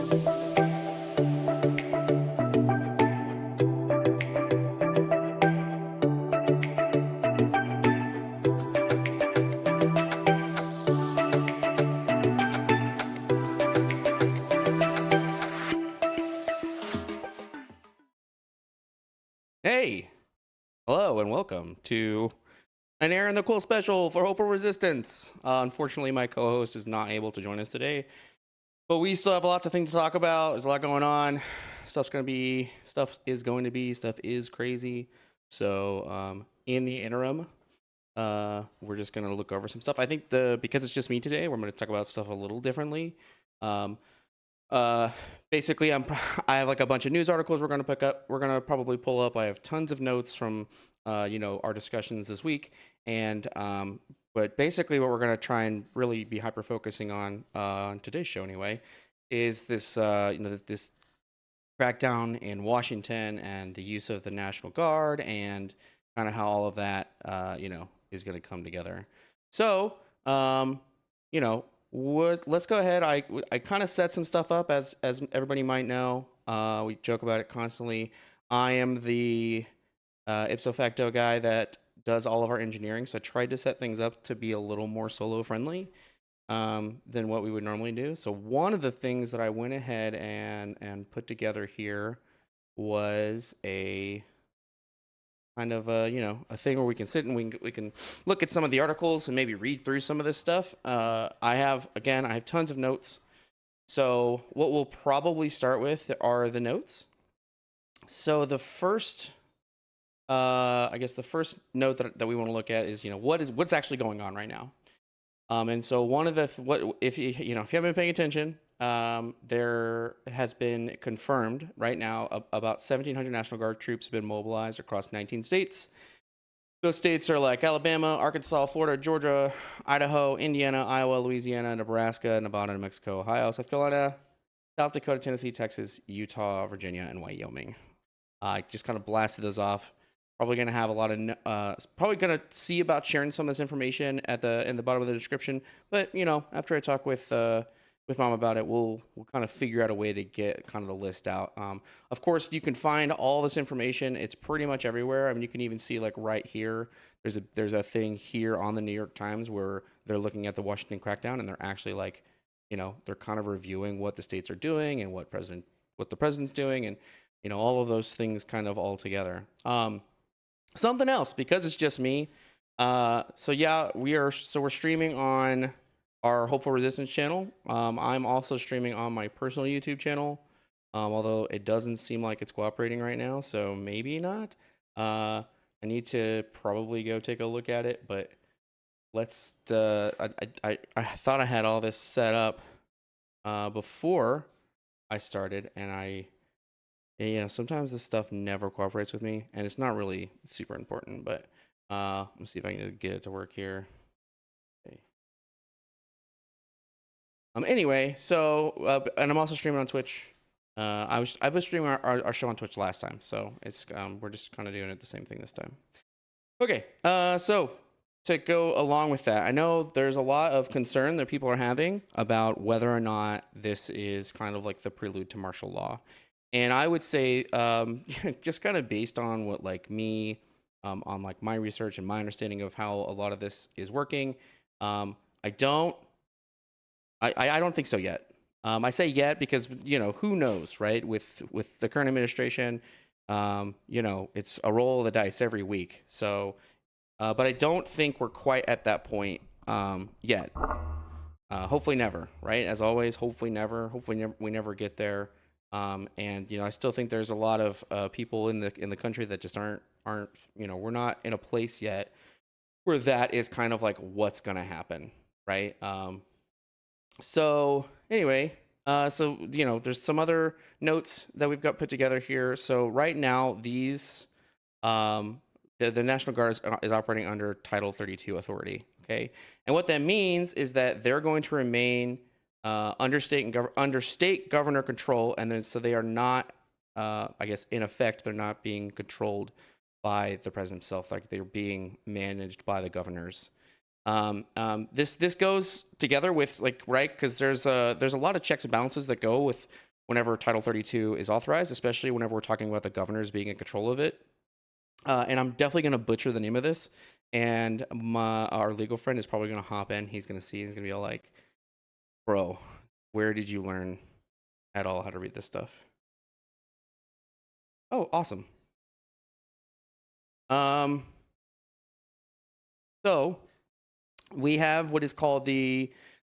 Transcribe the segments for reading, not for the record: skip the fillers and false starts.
Hey, hello, and welcome to an Aaron the Quill special for Hopeful Resistance. Unfortunately, my co-host is not able to join us today, but we still have lots of things to talk about. There's a lot going on. Stuff is crazy. So, in the interim, we're just gonna look over some stuff. I think because it's just me today, we're gonna talk about stuff a little differently. Basically, I have like a bunch of news articles we're gonna pick up. We're gonna probably pull up. I have tons of notes from our discussions this week, and but basically what we're gonna try and really be hyper focusing on today's show anyway is this this crackdown in Washington and the use of the National Guard and kind of how all of that is gonna come together. So let's go ahead. I kind of set some stuff up as everybody might know. We joke about it constantly. I am the ipso facto guy that does all of our engineering, so I tried to set things up to be a little more solo friendly than what we would normally do. So one of the things that I went ahead and put together here was a kind of a thing where we can sit and we can look at some of the articles and maybe read through some of this stuff. I have tons of notes. So what we'll probably start with are the notes. So the first, I guess the first note that we want to look at is what's actually going on right now. And so one of if you haven't been paying attention, there has been confirmed right now about 1,700 National Guard troops have been mobilized across 19 states. Those states are like Alabama, Arkansas, Florida, Georgia, Idaho, Indiana, Iowa, Louisiana, Nebraska, Nevada, New Mexico, Ohio, South Carolina, South Dakota, Tennessee, Texas, Utah, Virginia, and Wyoming. I just kind of blasted those off. Probably going to have a lot of, probably going to see about sharing some of this information in the bottom of the description. But, after I talk with Mom about it, we'll kind of figure out a way to get kind of the list out. Of course, you can find all this information. It's pretty much everywhere. I mean, you can even see like right here, there's a thing here on the New York Times where they're looking at the Washington crackdown and they're actually like, they're kind of reviewing what the states are doing and what the president's doing and, all of those things kind of all together. Something else, because it's just me. We're streaming on our Hopeful Resistance channel. I'm also streaming on my personal YouTube channel, although it doesn't seem like it's cooperating right now, so maybe not. I need to probably go take a look at it, but let's. I thought I had all this set up before I started, and sometimes this stuff never cooperates with me, and it's not really super important, but let's see if I can get it to work here. Okay. Anyway, so and I'm also streaming on Twitch. I was streaming our show on Twitch last time, so it's we're just kind of doing it the same thing this time. Okay, so to go along with that, I know there's a lot of concern that people are having about whether or not this is kind of like the prelude to martial law. And I would say, just kind of based on what me, on like my research and my understanding of how a lot of this is working, I don't think so yet. I say yet because who knows, right? With the current administration, it's a roll of the dice every week. So, but I don't think we're quite at that point yet. Hopefully never, right? As always, hopefully never. Hopefully we never get there. And I still think there's a lot of people in the country that just aren't we're not in a place yet where that is kind of like what's gonna happen, right? So anyway, there's some other notes that we've got put together here. So right now, these the National Guard is operating under Title 32 authority. Okay, and what that means is that they're going to remain under state governor control, and then so they are not, I guess in effect, they're not being controlled by the president himself, like they're being managed by the governors. This goes together with right, because there's a lot of checks and balances that go with whenever Title 32 is authorized, especially whenever we're talking about the governors being in control of it. And I'm definitely going to butcher the name of this. And our legal friend is probably going to hop in. He's going to see. He's going to be all like, "Bro, where did you learn at all how to read this stuff?" Oh, awesome. So we have what is called the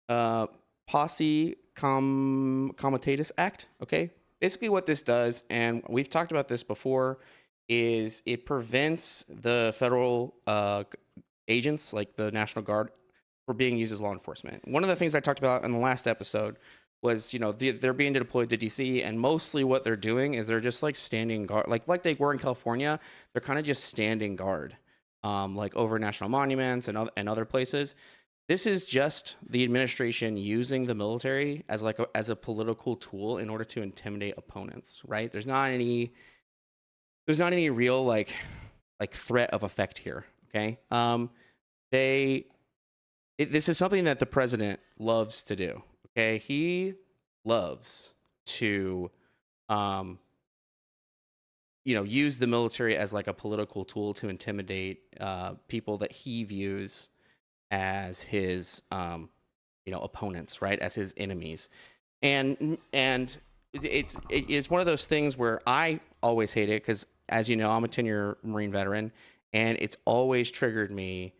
Posse Comitatus Act. Okay, basically what this does, and we've talked about this before, is it prevents the federal agents like the National Guard from being used as law enforcement. One of the things I talked about in the last episode was, they're being deployed to DC, and mostly what they're doing is they're just like standing guard, like they were in California. They're kind of just standing guard, like over national monuments and other places. This is just the administration using the military as as a political tool in order to intimidate opponents, right? There's not any real like threat of effect here. Okay. This is something that the president loves to do. Okay. He loves to, use the military as like a political tool to intimidate people that he views as his, opponents, right? As his enemies. And it's one of those things where I always hate it because, as you know, I'm a 10-year Marine veteran, and it's always triggered me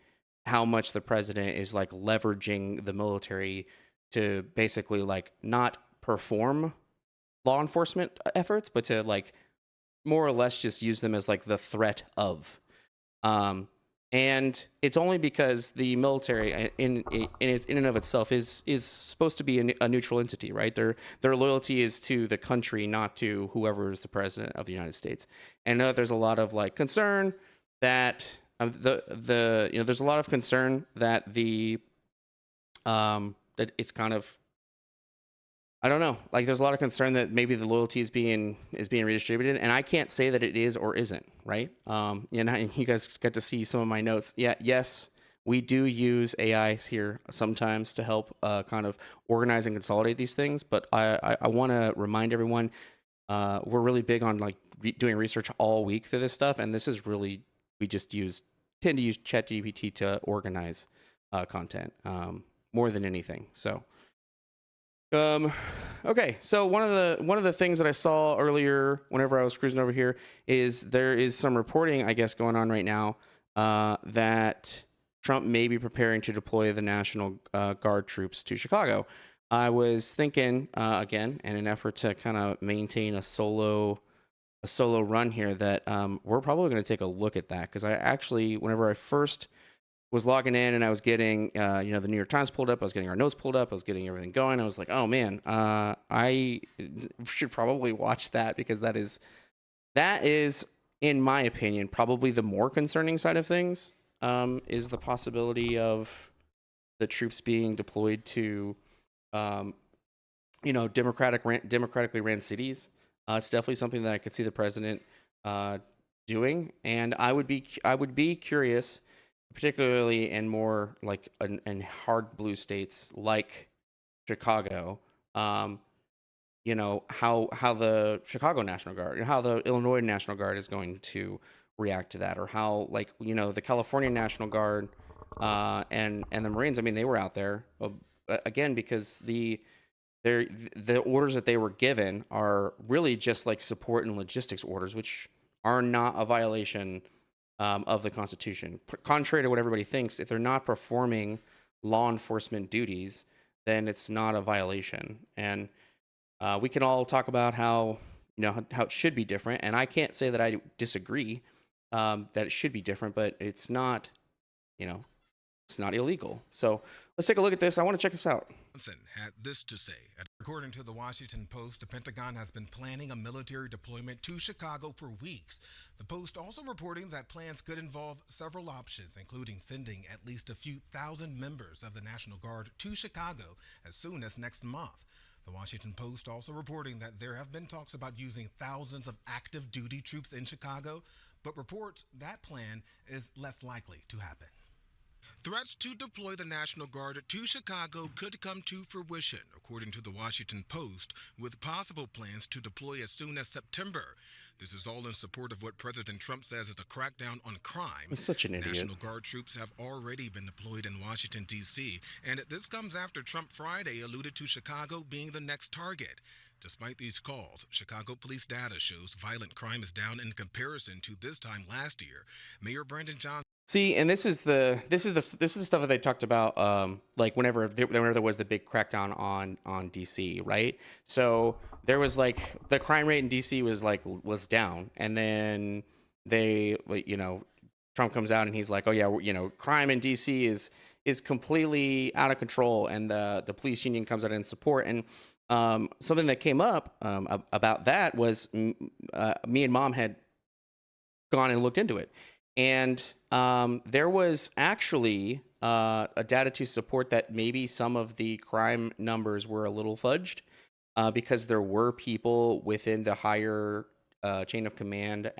how much the president is like leveraging the military to basically like not perform law enforcement efforts, but to like more or less just use them as like the threat of. And it's only because the military in and of itself is supposed to be a neutral entity, right? Their loyalty is to the country, not to whoever is the president of the United States. And there's a lot of like concern that there's a lot of concern that that it's kind of, I don't know. Like, there's a lot of concern that maybe the loyalty is being redistributed, and I can't say that it is or isn't, right? You guys get to see some of my notes. Yeah, yes, we do use AIs here sometimes to help kind of organize and consolidate these things. But I want to remind everyone, we're really big on like doing research all week through this stuff, and this is really, we just tend to use ChatGPT to organize content more than anything. So. Okay, so one of the things that I saw earlier whenever I was cruising over here is there is some reporting, I guess, going on right now that Trump may be preparing to deploy the National Guard troops to Chicago. I was thinking, again, in an effort to kind of maintain a solo run here, that we're probably going to take a look at that, because I actually, whenever I first was logging in and I was getting, the New York Times pulled up, I was getting our notes pulled up, I was getting everything going. I was like, oh man, I should probably watch that, because that is, in my opinion, probably the more concerning side of things, is the possibility of the troops being deployed to, democratically ran cities. It's definitely something that I could see the president doing, and I would be curious, particularly in more like in hard blue states like Chicago, how the Chicago National Guard, how the Illinois National Guard is going to react to that, or how, like, the California National Guard and the Marines. I mean, they were out there again because the orders that they were given are really just like support and logistics orders, which are not a violation of the Constitution. Contrary to what everybody thinks, if they're not performing law enforcement duties, then it's not a violation. And we can all talk about how it should be different, and I can't say that I disagree that it should be different, but it's not, it's not illegal. So let's take a look at this. I want to check this out. Johnson had this to say. According to the Washington Post, the Pentagon has been planning a military deployment to Chicago for weeks. The Post also reporting that plans could involve several options, including sending at least a few thousand members of the National Guard to Chicago as soon as next month. The Washington Post also reporting that there have been talks about using thousands of active duty troops in Chicago, but reports that plan is less likely to happen. Threats to deploy the National Guard to Chicago could come to fruition, according to the Washington Post, with possible plans to deploy as soon as September. This is all in support of what President Trump says is a crackdown on crime. He's such an idiot. National Guard troops have already been deployed in Washington, D.C., and this comes after Trump Friday alluded to Chicago being the next target. Despite these calls, Chicago police data shows violent crime is down in comparison to this time last year. Mayor Brandon Johnson. See, and this is the stuff that they talked about, like whenever there was the big crackdown on DC, right? So there was like the crime rate in DC was down, and then Trump comes out and he's like, oh yeah, crime in DC is completely out of control, and the police union comes out in support. And something that came up about that was me and Mom had gone and looked into it. And there was actually a data to support that maybe some of the crime numbers were a little fudged because there were people within the higher chain of command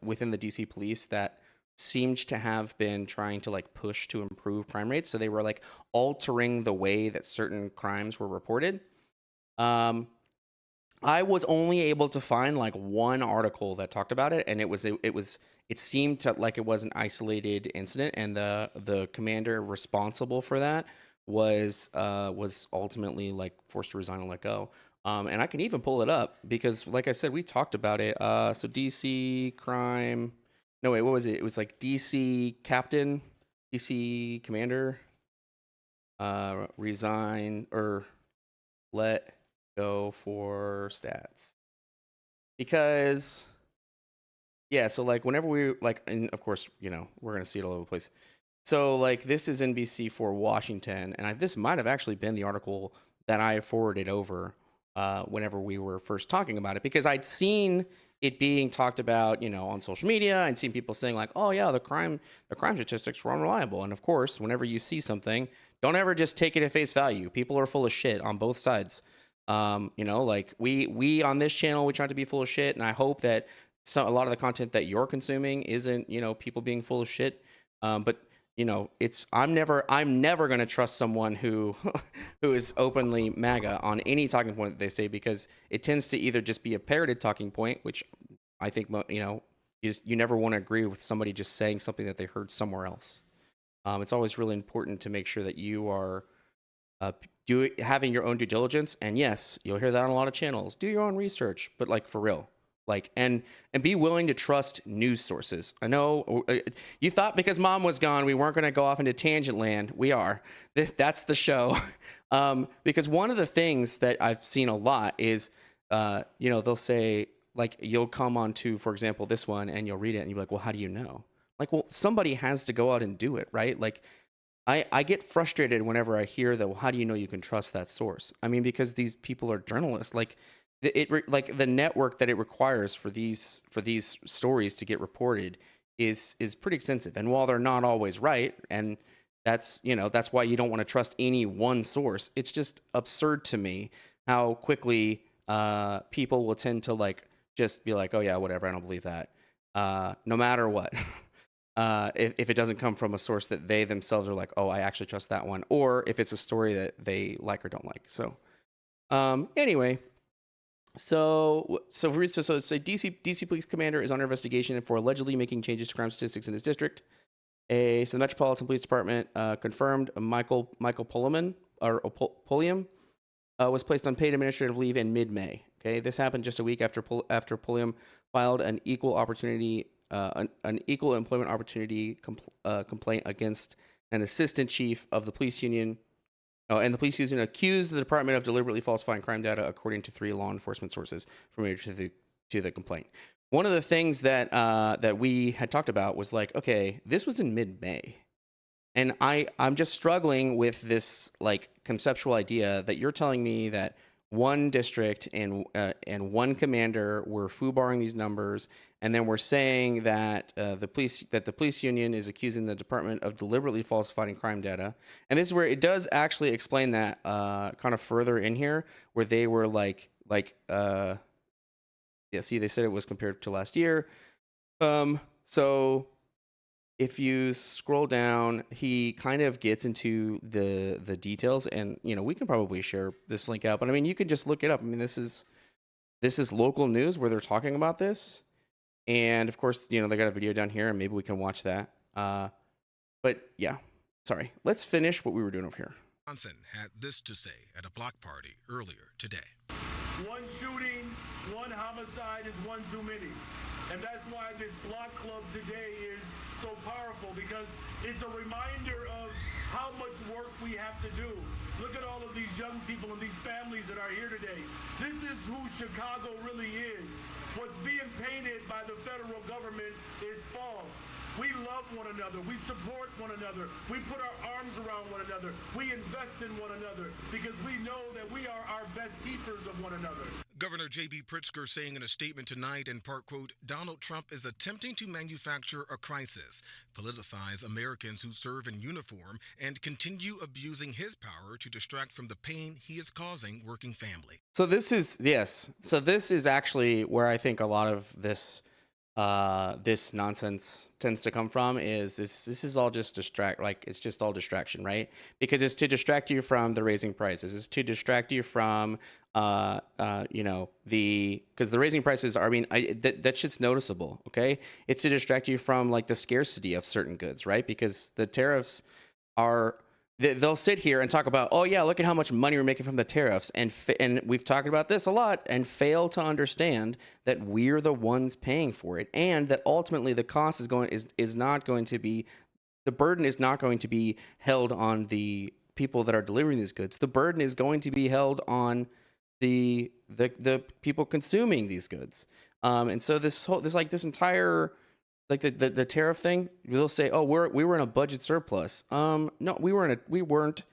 within the DC police that seemed to have been trying to like push to improve crime rates. So they were like altering the way that certain crimes were reported. I was only able to find like one article that talked about it, and it seemed to like it was an isolated incident, and the commander responsible for that was ultimately like forced to resign and let go. And I can even pull it up because, like I said, we talked about it. So DC crime. No, wait, what was it? It was like DC captain, DC commander, resign or let go for stats. Because, yeah, so like whenever we like, and of course, we're going to see it all over the place. So like this is NBC for Washington, and this might have actually been the article that I forwarded over whenever we were first talking about it, because I'd seen it being talked about, on social media, and seen people saying like, oh yeah, the crime statistics were unreliable. And of course, whenever you see something, don't ever just take it at face value. People are full of shit on both sides. Like we on this channel, we try to be full of shit, and I hope that a lot of the content that you're consuming isn't, people being full of shit. But I'm never going to trust someone who is openly MAGA on any talking point that they say, because it tends to either just be a parroted talking point, which I think, you never want to agree with somebody just saying something that they heard somewhere else. It's always really important to make sure that you are having your own due diligence. And yes, you'll hear that on a lot of channels. Do your own research, but like for real. Like, and be willing to trust news sources. I know you thought because Mom was gone, we weren't going to go off into tangent land. We are. That's the show. Because one of the things that I've seen a lot is, they'll say, like, you'll come on to, for example, this one, and you'll read it, and you're like, well, how do you know? Like, well, somebody has to go out and do it, right? Like, I get frustrated whenever I hear that, well, how do you know you can trust that source? I mean, because these people are journalists. Like, like the network that it requires for these stories to get reported is pretty extensive. And while they're not always right, and that's why you don't want to trust any one source, it's just absurd to me how quickly people will tend to like just be like, oh yeah, whatever, I don't believe that, no matter what. If it doesn't come from a source that they themselves are like, oh, I actually trust that one, or if it's a story that they like or don't like. So anyway. So it's a DC police commander is under investigation for allegedly making changes to crime statistics in his district. So the Metropolitan Police Department confirmed Michael Pulliam was placed on paid administrative leave in mid-May. Okay, this happened just a week after Pulliam filed an equal employment opportunity complaint against an assistant chief of the police union. Oh, and the police union accused the department of deliberately falsifying crime data, according to 3 law enforcement sources related to the complaint. One of the things that we had talked about was like, okay, this was in mid-May, and I'm just struggling with this like conceptual idea that you're telling me that one district and one commander were foobarring these numbers, and then we're saying that the police union is accusing the department of deliberately falsifying crime data. And this is where it does actually explain that kind of further in here, where they were yeah, see, they said it was compared to last year. So if you scroll down, he kind of gets into the details, and we can probably share this link out. But I mean, you can just look it up. I mean, this is local news where they're talking about this, and of course, they got a video down here, and maybe we can watch that. But yeah, sorry. Let's finish what we were doing over here. Johnson had this to say at a block party earlier today. One shooting, one homicide is one too many. And that's why this block club today is so powerful, because it's a reminder of how much work we have to do. Look at all of these young people and these families that are here today. This is who Chicago really is. What's being painted by the federal government is false. We love one another. We support one another. We put our arms around one another. We invest in one another because we know that we are our best keepers of one another. Governor J.B. Pritzker saying in a statement tonight, in part, quote, Donald Trump is attempting to manufacture a crisis, politicize Americans who serve in uniform, and continue abusing his power to distract from the pain he is causing working families. So this is actually where I think a lot of this nonsense tends to come from. Is this is all just it's just all distraction, right? Because it's to distract you from the raising prices. It's to distract you from because the raising prices are, that shit's noticeable. Okay, it's to distract you from like the scarcity of certain goods, right? Because the tariffs are. They'll sit here and talk about, oh yeah, look at how much money we're making from the tariffs, and we've talked about this a lot, and fail to understand that we're the ones paying for it, and that ultimately the cost is not going to be, the burden is not going to be held on the people that are delivering these goods. The burden is going to be held on the people consuming these goods. And so this entire. Like the tariff thing, they'll say, "Oh, we were in a budget surplus." No, we weren't.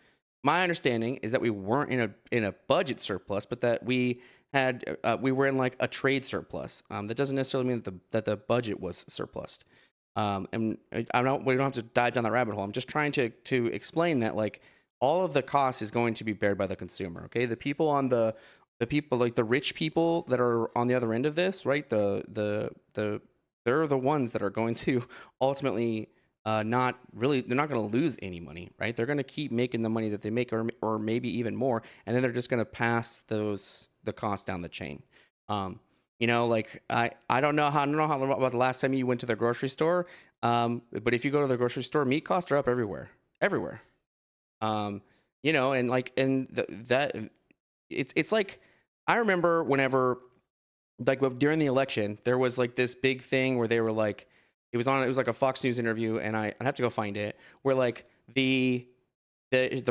My understanding is that we weren't in a budget surplus, but that we were in like a trade surplus. That doesn't necessarily mean that the budget was surplus. And we don't have to dive down that rabbit hole. I'm just trying to explain that like all of the cost is going to be bared by the consumer. Okay, the people like the rich people that are on the other end of this, right? They're the ones that are going to ultimately they're not going to lose any money, right? They're going to keep making the money that they make, or maybe even more, and then they're just going to pass the cost down the chain. Like I don't know how about the last time you went to the grocery store, but if you go to the grocery store, meat costs are up everywhere. It's like I remember whenever. Like during the election, there was like this big thing where they were like, it was like a Fox News interview, and I'd have to go find it, where like they're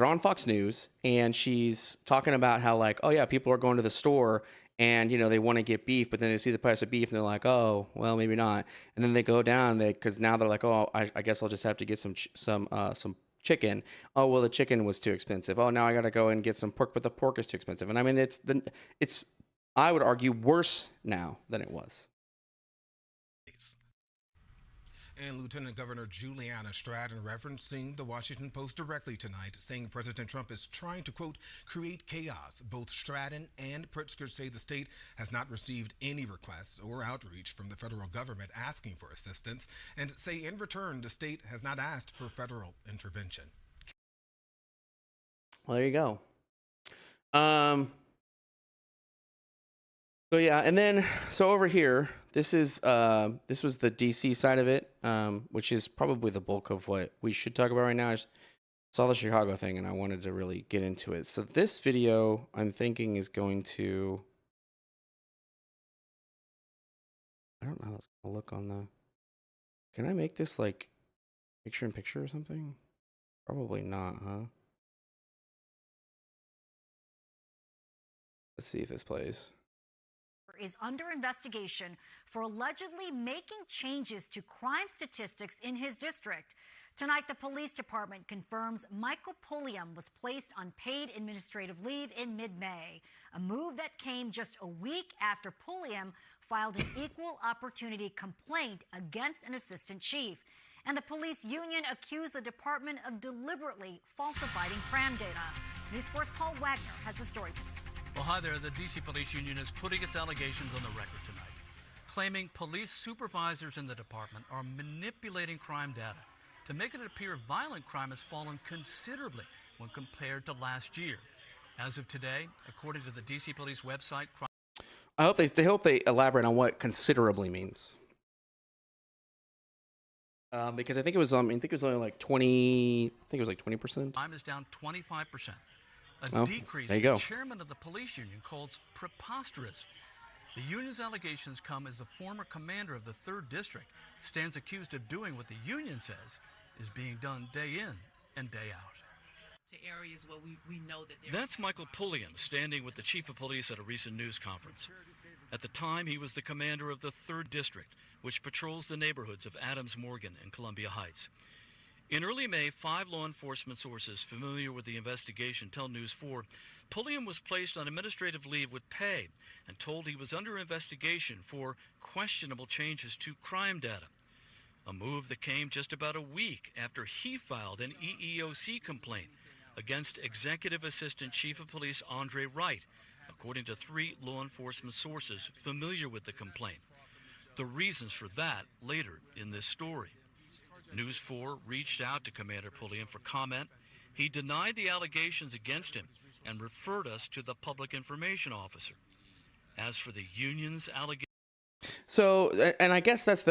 on Fox News, and she's talking about how like, oh yeah, people are going to the store and they want to get beef, but then they see the price of beef and they're like, oh well, maybe not, and then they go down because now they're like, oh, I guess I'll just have to get some chicken. Oh well, the chicken was too expensive. Oh, now I gotta go and get some pork, but the pork is too expensive. And I mean, it's I would argue worse now than it was. And Lieutenant Governor Juliana Stratton referencing the Washington Post directly tonight, saying President Trump is trying to, quote, create chaos. Both Stratton and Pritzker say the state has not received any requests or outreach from the federal government asking for assistance, and say in return the state has not asked for federal intervention. Well, there you go. So yeah, and then over here, this was the DC side of it, which is probably the bulk of what we should talk about right now. I saw the Chicago thing, and I wanted to really get into it. So this video, I'm thinking, is going to. I don't know how that's gonna look on the. Can I make this like picture in picture or something? Probably not, huh? Let's see if this plays. Is under investigation for allegedly making changes to crime statistics in his district. Tonight, the police department confirms Michael Pulliam was placed on paid administrative leave in mid-May, a move that came just a week after Pulliam filed an equal opportunity complaint against an assistant chief. And the police union accused the department of deliberately falsifying crime data. News 4's Paul Wagner has the story tonight. Well, hi there. The D.C. Police Union is putting its allegations on the record tonight. claiming police supervisors in the department are manipulating crime data to make it appear violent crime has fallen considerably when compared to last year. As of today, according to the DC Police website, I hope they elaborate on what considerably means. Because I think it was only like 20. I think it was like 20%. crime is down 25%. A Oh, decrease there you the go. chairman of the police union calls preposterous. The union's allegations come as the former commander of the 3rd District stands accused of doing what the union says is being done day in and day out. To areas where we know that That's Michael Pulliam standing with the chief of police at a recent news conference. At the time, he was the commander of the 3rd District, which patrols the neighborhoods of Adams Morgan and Columbia Heights. In early May, 5 law enforcement sources familiar with the investigation tell News 4 Pulliam was placed on administrative leave with pay and told he was under investigation for questionable changes to crime data. A move that came just about a week after he filed an EEOC complaint against Executive Assistant Chief of Police Andre Wright, according to 3 law enforcement sources familiar with the complaint. The reasons for that later in this story. News 4 reached out to Commander Pulliam for comment. He denied the allegations against him and referred us to the public information officer. As for the union's allegations, So, and I guess that's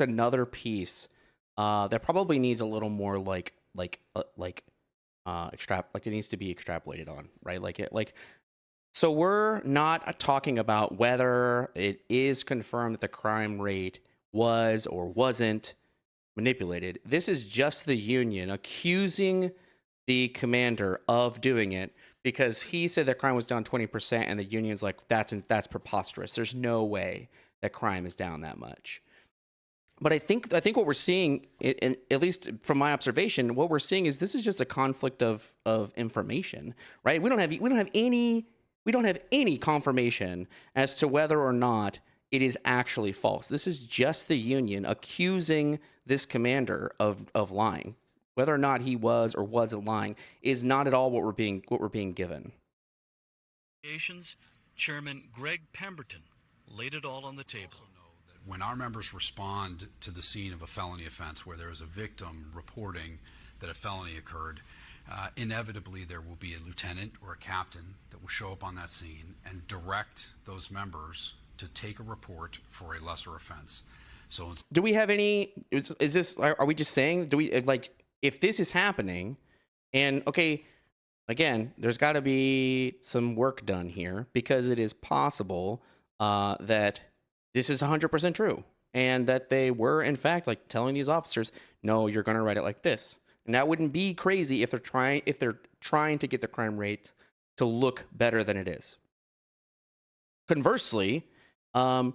another piece that probably needs a little more it needs to be extrapolated on, right? So we're not talking about whether it is confirmed that the crime rate was or wasn't manipulated. This is just the union accusing the commander of doing it because he said that crime was down 20% and the union's like, that's preposterous. There's no way that crime is down that much. But I think what we're seeing, at least from my observation, what we're seeing is this is just a conflict of information, right? We don't have any confirmation as to whether or not it is actually false. This is just the union accusing this commander of lying. Whether or not he was or wasn't lying is not at all what we're being given. Chairman Greg Pemberton laid it all on the table. When our members respond to the scene of a felony offense where there is a victim reporting that a felony occurred, inevitably there will be a lieutenant or a captain that will show up on that scene and direct those members to take a report for a lesser offense. So do we have any, are we just saying, if this is happening, and okay, again, there's got to be some work done here because it is possible that this is 100% true and that they were in fact telling these officers, no, you're going to write it like this. And that wouldn't be crazy if they're trying to get the crime rate to look better than it is. Conversely, the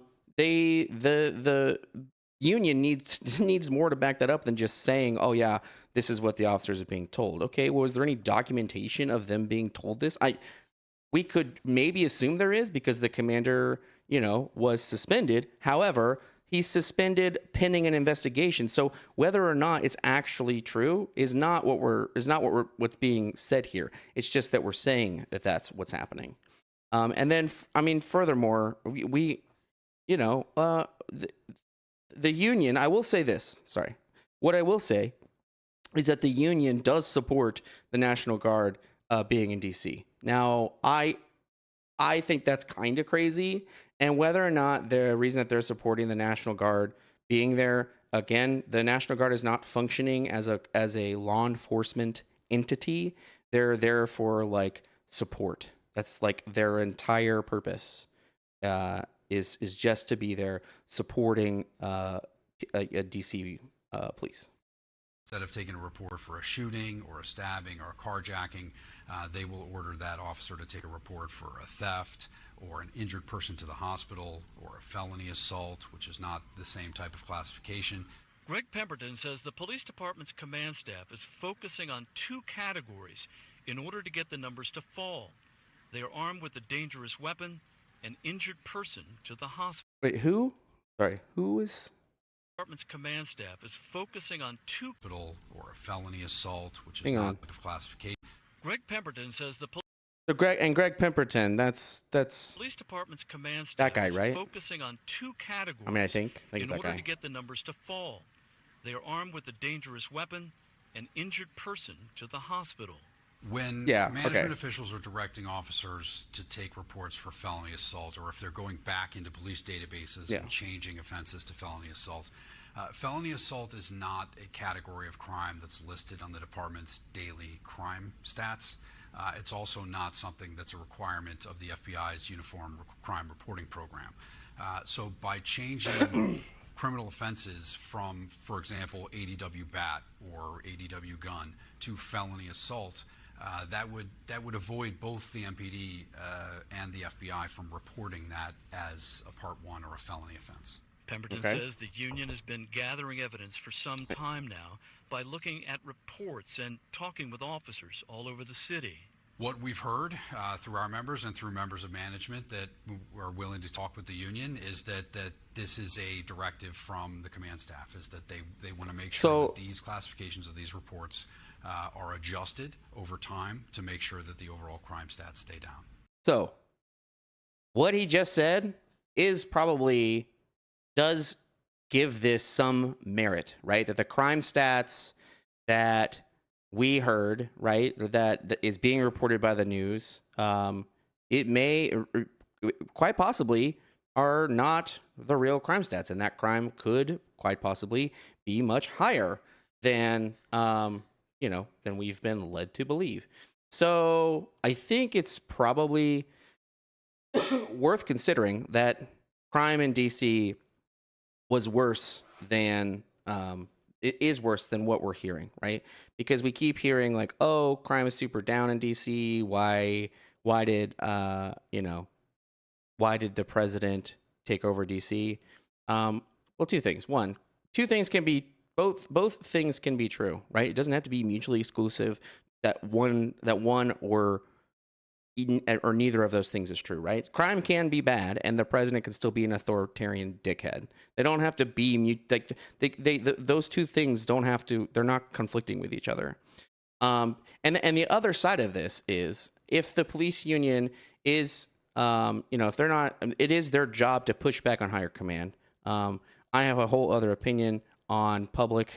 union needs more to back that up than just saying, oh yeah, this is what the officers are being told. Okay, well, was there any documentation of them being told this? We could maybe assume there is because the commander, was suspended. However, he's suspended pending an investigation. So whether or not it's actually true is not what's being said here. It's just that we're saying that that's what's happening. And then, furthermore, the union, I will say this, sorry. What I will say is that the union does support the National Guard being in DC. Now, I think that's kind of crazy. And whether or not the reason that they're supporting the National Guard being there, again, the National Guard is not functioning as a law enforcement entity. They're there for support. That's their entire purpose is just to be there supporting a DC police. Instead of taking a report for a shooting or a stabbing or a carjacking, they will order that officer to take a report for a theft or an injured person to the hospital or a felony assault, which is not the same type of classification. Greg Pemberton says the police department's command staff is focusing on 2 categories in order to get the numbers to fall. They are armed with a dangerous weapon, an injured person to the hospital. Wait, who? Sorry, who is? Department's command staff is focusing on 2 or a felony assault, which is not of classification. Greg Pemberton says the So Greg Pemberton, that's Police department's command staff that guy, is right? focusing on two categories. I mean, I think in it's that order guy. to get the numbers to fall. They are armed with a dangerous weapon, an injured person to the hospital. When management officials are directing officers to take reports for felony assault, or if they're going back into police databases and changing offenses to felony assault is not a category of crime that's listed on the department's daily crime stats. It's also not something that's a requirement of the FBI's Uniform Crime Reporting Program. So by changing criminal offenses from, for example, ADW bat or ADW gun to felony assault, that would avoid both the MPD and the FBI from reporting that as a Part 1 or a felony offense. Pemberton says the union has been gathering evidence for some time now by looking at reports and talking with officers all over the city. What we've heard through our members and through members of management that are willing to talk with the union is that this is a directive from the command staff, is that they want to make sure that these classifications of these reports are adjusted over time to make sure that the overall crime stats stay down. So what he just said is probably does give this some merit, right? That the crime stats that we heard, right, that is being reported by the news, it may quite possibly are not the real crime stats, and that crime could quite possibly be much higher than than we've been led to believe. So I think it's probably worth considering that crime in DC was worse than it is worse than what we're hearing, right? Because we keep hearing like, oh, crime is super down in DC. Why did the president take over DC? Well, two things. One, two things can be both things can be true, right? It doesn't have to be mutually exclusive that one or neither of those things is true, right? Crime can be bad, and the president can still be an authoritarian dickhead. They don't have to be those two things don't have to. They're not conflicting with each other. And the other side of this is if the police union is, if they're not, it is their job to push back on higher command. I have a whole other opinion on public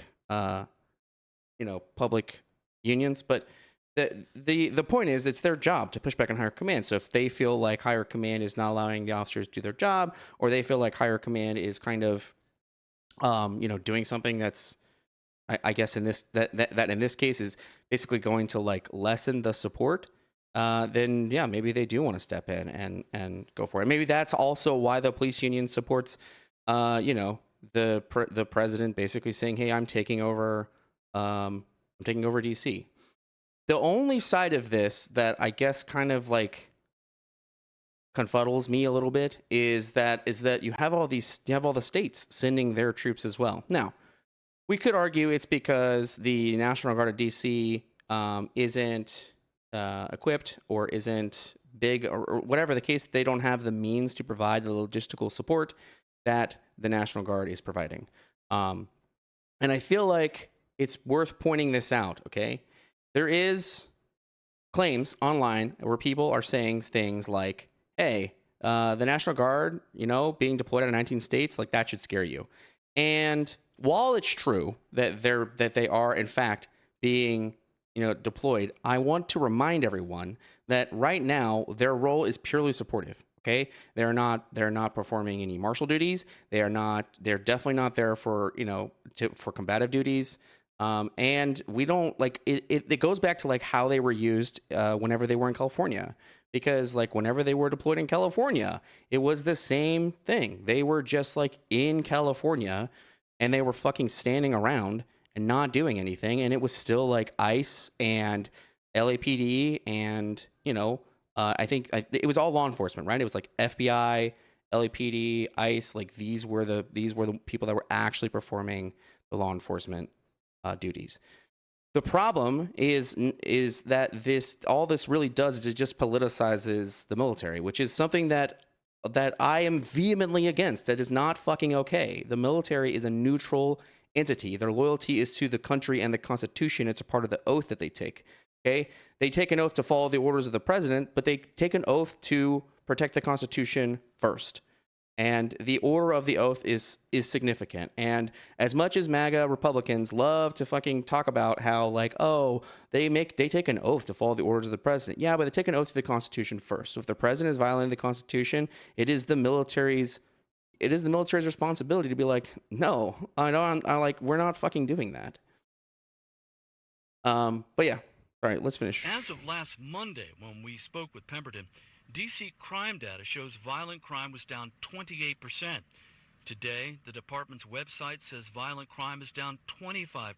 unions, but the point is it's their job to push back on higher command. So if they feel like higher command is not allowing the officers to do their job, or they feel like higher command is kind of doing something that's I guess in this that in this case is basically going to like lessen the support, then yeah, maybe they do want to step in and go for it. Maybe that's also why the police union supports the president basically saying, hey, I'm taking over DC. The only side of this that I guess kind of like confuddles me a little bit is that you have all the states sending their troops as well. Now, we could argue it's because the National Guard of DC isn't equipped or isn't big or whatever the case. They don't have the means to provide the logistical support that the National Guard is providing. And I feel like it's worth pointing this out, okay? There is claims online where people are saying things like, hey, the National Guard, being deployed out of 19 states, like that should scare you. And while it's true that they are in fact being, deployed, I want to remind everyone that right now their role is purely supportive. Okay, they're not performing any marshal duties. They're definitely not there for for combative duties. And we don't like it. It goes back to like how they were used whenever they were in California, because like whenever they were deployed in California, it was the same thing. They were just like in California, and they were fucking standing around and not doing anything, and it was still like ICE and LAPD and I think it was all law enforcement, right? It was like FBI, LAPD, ICE. Like these were the people that were actually performing the law enforcement duties. The problem is that all this really does is it just politicizes the military, which is something that I am vehemently against. That is not fucking okay. The military is a neutral entity. Their loyalty is to the country and the Constitution. It's a part of the oath that they take. Okay, they take an oath to follow the orders of the president, but they take an oath to protect the Constitution first. And the order of the oath is significant. And as much as MAGA Republicans love to fucking talk about how, like, oh, they take an oath to follow the orders of the president. Yeah, but they take an oath to the Constitution first. So if the president is violating the Constitution, it is the military's responsibility to be like, no, we're not fucking doing that. But yeah, all right, let's finish. As of last Monday, when we spoke with Pemberton, D.C. crime data shows violent crime was down 28%. Today, the department's website says violent crime is down 25%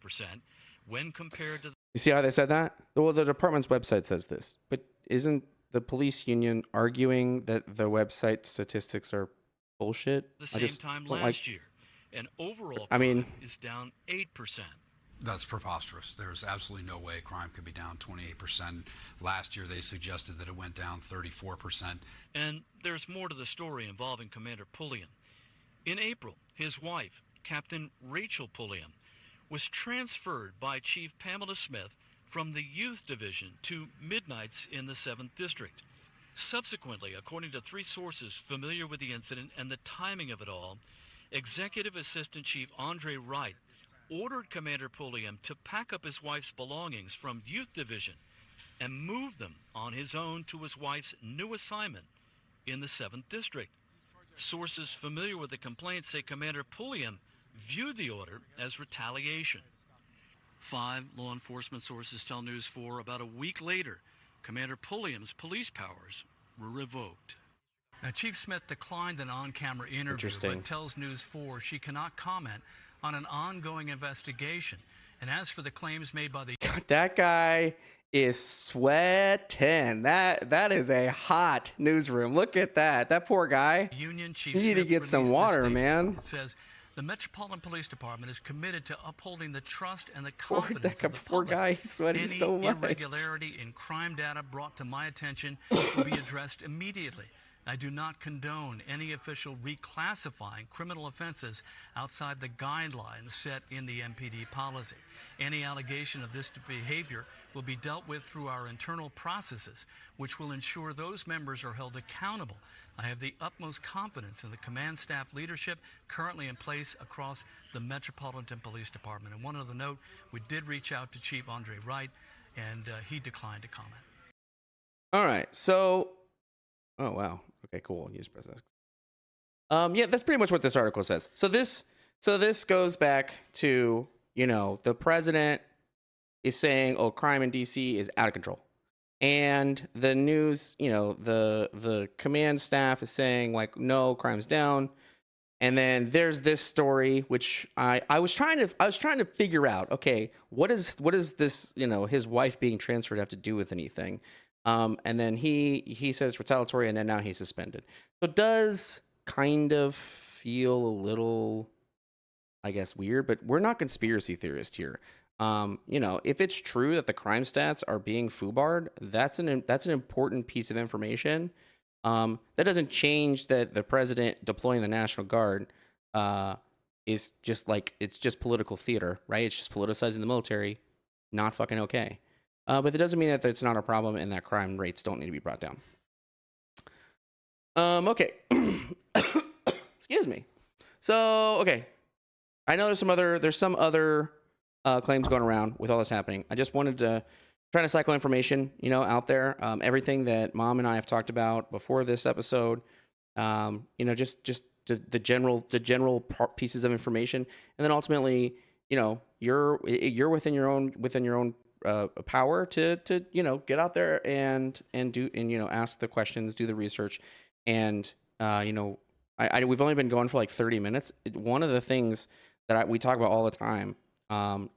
when compared to... You see how they said that? Well, the department's website says this, but isn't the police union arguing that the website statistics are bullshit? The same time last year, and overall crime is down 8%. That's preposterous. There's absolutely no way crime could be down 28%. Last year, they suggested that it went down 34%. And there's more to the story involving Commander Pulliam. In April, his wife, Captain Rachel Pulliam, was transferred by Chief Pamela Smith from the Youth Division to Midnights in the 7th District. Subsequently, according to 3 sources familiar with the incident and the timing of it all, Executive Assistant Chief Andre Wright ordered Commander Pulliam to pack up his wife's belongings from Youth Division and move them on his own to his wife's new assignment in the 7th District. Sources familiar with the complaint say Commander Pulliam viewed the order as retaliation. 5 law enforcement sources tell News 4 about a week later, Commander Pulliam's police powers were revoked. Now, Chief Smith declined an on-camera interview, but tells News 4 she cannot comment on an ongoing investigation. And as for the claims made by the... That guy is sweating. That is a hot newsroom. Look at that. That poor guy. Union Chief you need to get some water, man. It says the Metropolitan Police Department is committed to upholding the trust and the confidence of the poor public. guy. He's sweating so much. Any irregularity in crime data brought to my attention will be addressed immediately. I do not condone any official reclassifying criminal offenses outside the guidelines set in the MPD policy. Any allegation of this behavior will be dealt with through our internal processes, which will ensure those members are held accountable. I have the utmost confidence in the command staff leadership currently in place across the Metropolitan Police Department. And one other note, we did reach out to Chief Andre Wright, and he declined to comment. All right, so... Oh, wow. Okay, cool. Use press X. Yeah, that's pretty much what this article says. So this goes back to, the president is saying, oh, crime in DC is out of control. And the news, the command staff is saying, like, no, crime's down. And then there's this story, which I was trying to figure out, okay, what is this, his wife being transferred have to do with anything? And then he says retaliatory, and then now he's suspended. So it does kind of feel a little, I guess, weird, but we're not conspiracy theorists here. If it's true that the crime stats are being foobarred, that's an important piece of information. That doesn't change that the president deploying the National Guard is just it's just political theater, right? It's just politicizing the military, not fucking okay. But that doesn't mean that it's not a problem and that crime rates don't need to be brought down. Okay. Excuse me. So, okay. I know there's some other claims going around with all this happening. I just wanted to try to cycle information, out there. Everything that Mom and I have talked about before this episode. Just the general pieces of information, and then ultimately, you're within your own power to get out there and ask the questions, do the research, and we've only been going for like 30 minutes. One of the things that we talk about all the time,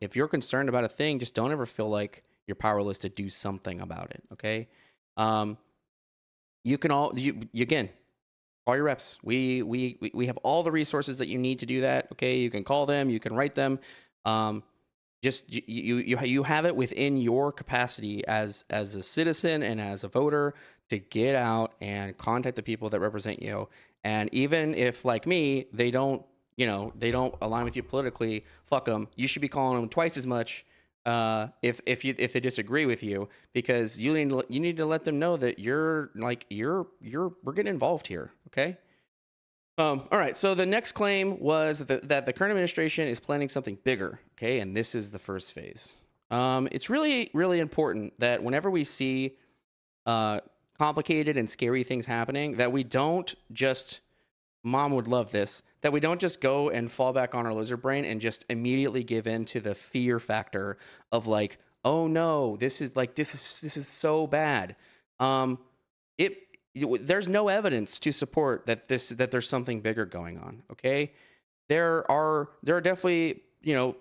if you're concerned about a thing, just don't ever feel like you're powerless to do something about it. Okay, you again, call your reps. We have all the resources that you need to do that. Okay, you can call them, you can write them. Just you have it within your capacity as a citizen and as a voter to get out and contact the people that represent you. And even if, like me, they don't align with you politically, fuck them. You should be calling them twice as much if they disagree with you, because you need to let them know that we're getting involved here. Okay. All right. So the next claim was that the current administration is planning something bigger. Okay, and this is the first phase. It's really, really important that whenever we see complicated and scary things happening, that we don't just, Mom would love this, that we don't just go and fall back on our lizard brain and just immediately give in to the fear factor of like, oh no, this is so bad. There's no evidence to support that there's something bigger going on. Okay, there are definitely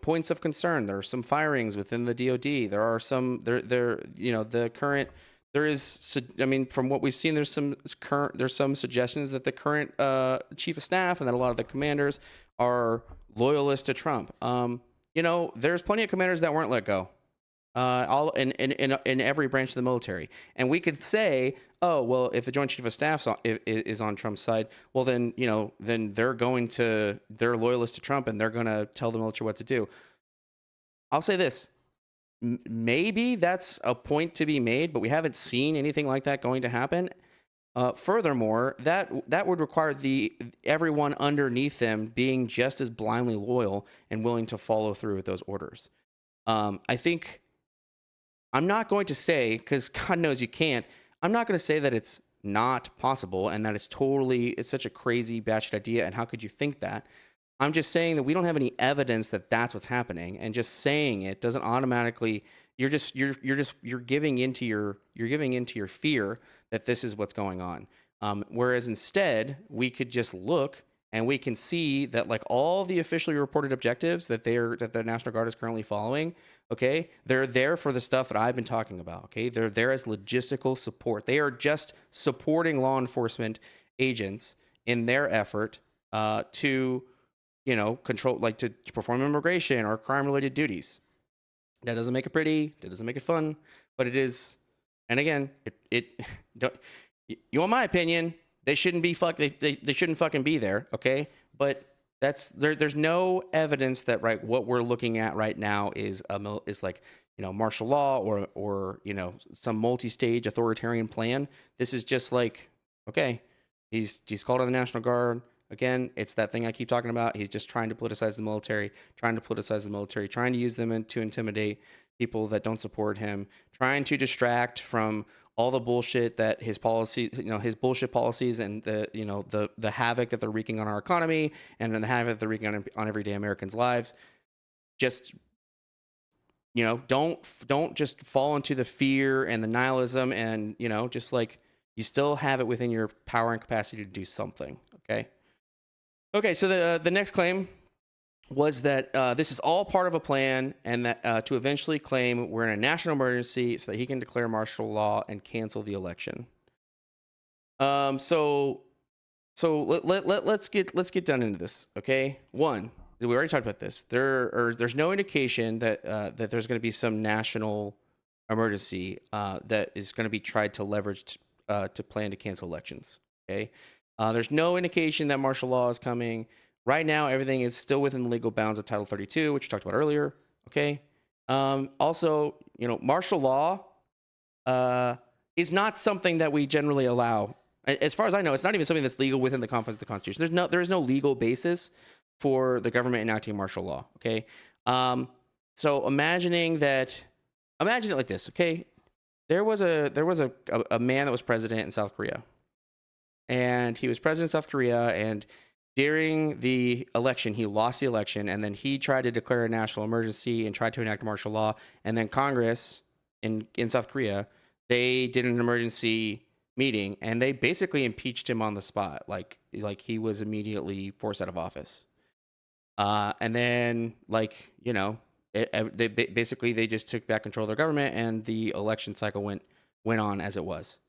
points of concern. There are some firings within the DoD. There are some the current. There is, I mean, from what we've seen, there's some suggestions that the current chief of staff and that a lot of the commanders are loyalists to Trump. There's plenty of commanders that weren't let go, all in every branch of the military. And we could say, oh, well, if the Joint Chief of Staff is on Trump's side, well, then they're loyalists to Trump and they're going to tell the military what to do. I'll say this. Maybe that's a point to be made, but we haven't seen anything like that going to happen. Furthermore, that would require everyone underneath them being just as blindly loyal and willing to follow through with those orders. I think I'm not going to say, because God knows you can't, I'm not going to say that it's not possible and that it's such a crazy batshit idea and how could you think that? I'm just saying that we don't have any evidence that that's what's happening, and just saying it doesn't automatically. You're giving into your fear that this is what's going on. Whereas instead, we could just look and we can see that like all the officially reported objectives that the National Guard is currently following. Okay, they're there for the stuff that I've been talking about. Okay, they're there as logistical support. They are just supporting law enforcement agents in their effort to control, like to perform immigration or crime-related duties. That doesn't make it pretty. That doesn't make it fun, but it is. And again, you want my opinion? They shouldn't be they shouldn't fucking be there. Okay, but there's no evidence that what we're looking at right now is like martial law or some multi-stage authoritarian plan. This is just like, okay, he's called on the National Guard. Again, it's that thing I keep talking about. He's just trying to politicize the military, trying to use them to intimidate people that don't support him, trying to distract from all the bullshit that his policies, his bullshit policies and the havoc that they're wreaking on our economy and the havoc that they're wreaking on everyday Americans' lives. Just, don't just fall into the fear and the nihilism and, just like you still have it within your power and capacity to do something. Okay, so the next claim was that this is all part of a plan and that to eventually claim we're in a national emergency so that he can declare martial law and cancel the election. So let's get down into this. Okay, one, we already talked about this. There's no indication that there's going to be some national emergency that is going to be tried to leverage to plan to cancel elections. Okay. There's no indication that martial law is coming. Right now, everything is still within the legal bounds of Title 32, which we talked about earlier. Okay. Also, martial law is not something that we generally allow. As far as I know, it's not even something that's legal within the confines of the Constitution. There is no legal basis for the government enacting martial law. Okay. So imagine it like this. Okay. There was a man that was president in South Korea. And he was president of South Korea, and during the election, he lost the election, and then he tried to declare a national emergency and tried to enact martial law. And then Congress in South Korea, they did an emergency meeting, and they basically impeached him on the spot, like he was immediately forced out of office. And then, they just took back control of their government, and the election cycle went on as it was.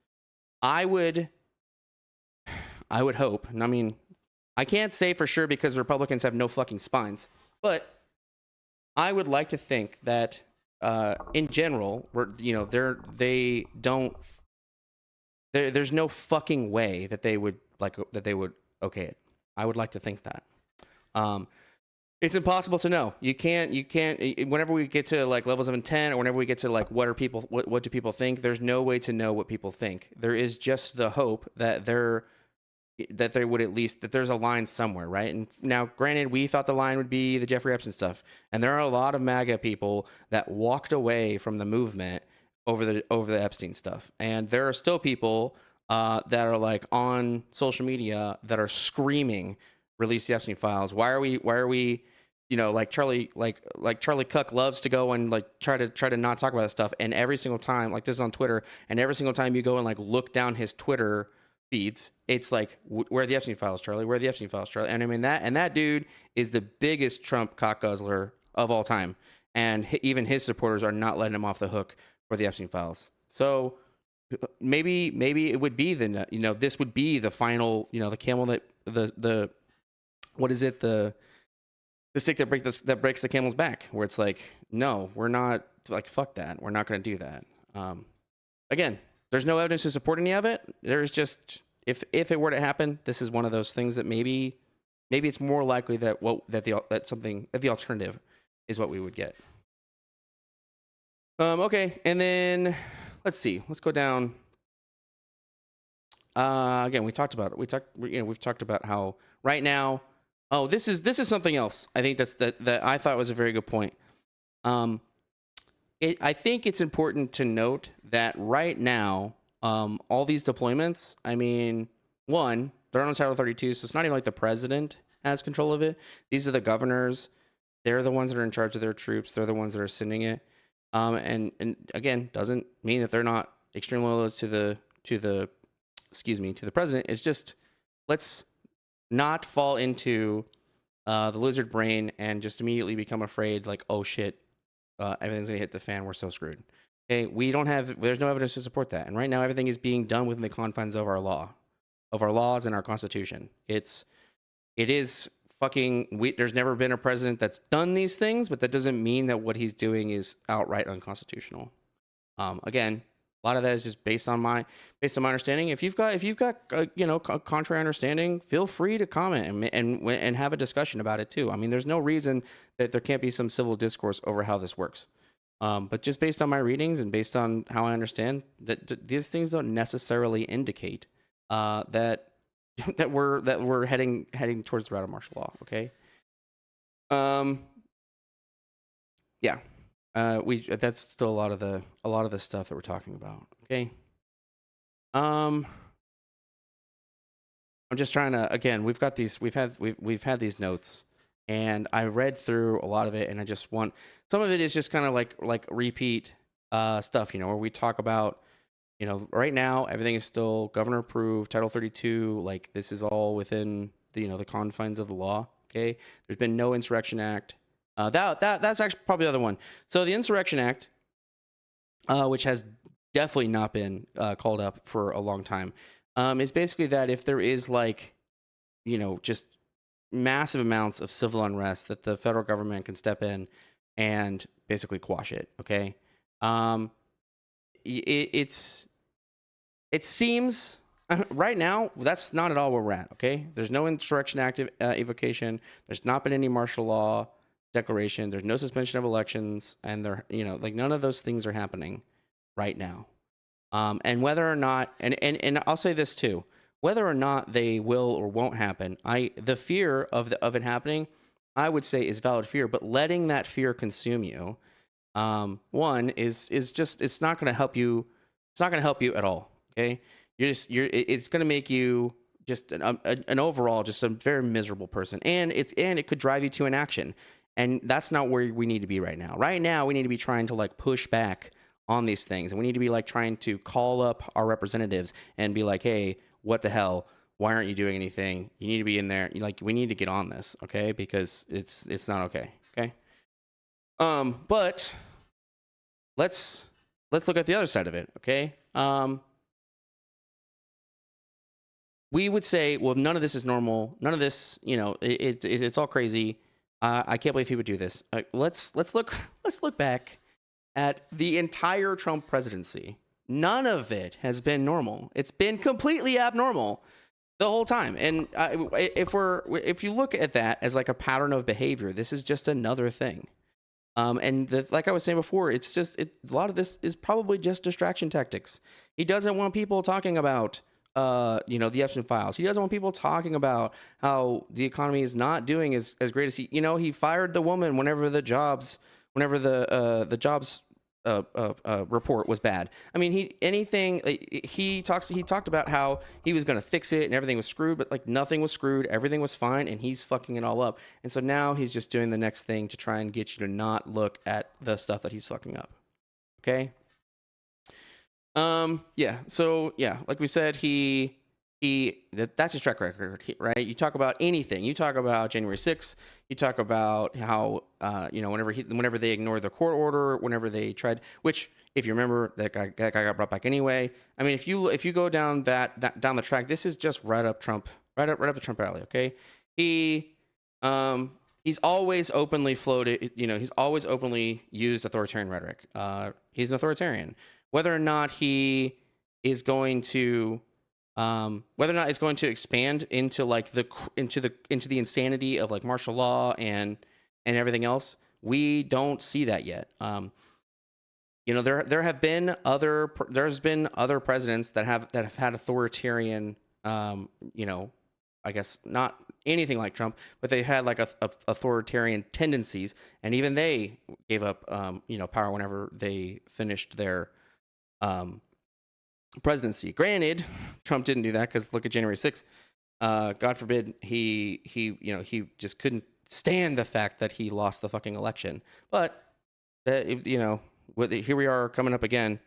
I would hope, and I mean, I can't say for sure because Republicans have no fucking spines, but I would like to think that in general, there's no fucking way that they would okay it. I would like to think that. It's impossible to know. You can't, whenever we get to like levels of intent, or whenever we get to like what do people think, there's no way to know what people think. There is just the hope that they would at least, that there's a line somewhere, right? And now, granted, we thought the line would be the Jeffrey Epstein stuff, and there are a lot of MAGA people that walked away from the movement over the Epstein stuff, and there are still people that are like on social media that are screaming, "Release the Epstein files." Why are we, like Charlie Cook loves to go and like try to not talk about this stuff, and every single time, like this is on Twitter, and every single time you go and like look down his Twitter feeds, it's like, where are the Epstein files, Charlie? Where are the Epstein files, Charlie? And I mean, that dude is the biggest Trump cock guzzler of all time, and even his supporters are not letting him off the hook for the Epstein files. So maybe it would be this would be the final, the camel that the what is it, the stick that breaks the camel's back, where it's like, no, we're not, like, fuck that, we're not going to do that. Again, there's no evidence to support any of it. There's just, if it were to happen, this is one of those things that maybe it's more likely that the alternative is what we would get. Okay, and then let's see. Let's go down. Again, we've talked about how right now. Oh, this is something else. I think that I thought was a very good point. I think it's important to note that right now, all these deployments, I mean, one, they're on Title 32, so it's not even like the president has control of it. These are the governors. They're the ones that are in charge of their troops. They're the ones that are sending it. And again, doesn't mean that they're not extremely loyal to the president. It's just, let's not fall into the lizard brain and just immediately become afraid, like, oh shit, everything's gonna hit the fan, we're so screwed. Okay, there's no evidence to support that, and right now everything is being done within the confines of our laws and our Constitution. It is fucking, there's never been a president that's done these things, but that doesn't mean that what he's doing is outright unconstitutional. Again, a lot of that is just based on my understanding. If you've got contrary understanding, feel free to comment and have a discussion about it too. I mean, there's no reason that there can't be some civil discourse over how this works. But just based on my readings and based on how I understand that these things don't necessarily indicate that we're heading towards the route of martial law. Okay. Yeah. That's still a lot of the stuff that we're talking about. Okay. I'm just trying to, again, we've had these notes, and I read through a lot of it, and I just want, some of it is just kind of like repeat stuff, where we talk about, right now everything is still governor approved, Title 32, like this is all within the confines of the law. Okay. There's been no Insurrection Act. That's actually probably the other one. So the Insurrection Act, which has definitely not been called up for a long time, is basically that if there is just massive amounts of civil unrest, that the federal government can step in and basically quash it. Okay. It seems right now that's not at all where we're at. Okay. There's no Insurrection Act evocation. There's not been any martial law declaration. There's no suspension of elections, and none of those things are happening right now. And whether or not, and I'll say this too, whether or not they will or won't happen, the fear of it happening, I would say, is valid fear. But letting that fear consume you, one is just, it's not going to help you. It's not going to help you at all. Okay, it's going to make you just an overall just a very miserable person, and it could drive you to inaction. And that's not where we need to be right now. Right now, we need to be trying to push back on these things. And we need to be trying to call up our representatives and be like, hey, what the hell? Why aren't you doing anything? You need to be in there. We need to get on this, okay? Because it's not okay, okay? But let's look at the other side of it, okay? We would say, well, none of this is normal. None of this, it's all crazy. I can't believe he would do this. Let's look back at the entire Trump presidency. None of it has been normal. It's been completely abnormal. the whole time. And if you look at that as like a pattern of behavior, this is just another thing. Like I was saying before, it's just a lot of this is probably just distraction tactics. He doesn't want people talking about the Epstein files. He doesn't want people talking about how the economy is not doing as great as he fired the woman whenever the jobs report was bad. I mean, he talked about how he was going to fix it and everything was screwed, but like nothing was screwed, everything was fine, and he's fucking it all up. And so now he's just doing the next thing to try and get you to not look at the stuff that he's fucking up. Okay. So like we said, that's his track record, right? You talk about anything. You talk about January 6th. You talk about how, whenever they ignored the court order, whenever they tried, which if you remember, that guy got brought back anyway. I mean, if you go down down the track, this is just right up the Trump alley. Okay. He's always openly floated, he's always openly used authoritarian rhetoric. He's an authoritarian. Whether or not he is going to it's going to expand into like into the insanity of like martial law and everything else, we don't see that yet. There's been other presidents that have had authoritarian, I guess not anything like Trump, but they had like authoritarian tendencies, and even they gave up power whenever they finished their presidency. Granted, Trump didn't do that because look at January 6th. God forbid he just couldn't stand the fact that he lost the fucking election. But here we are coming up again,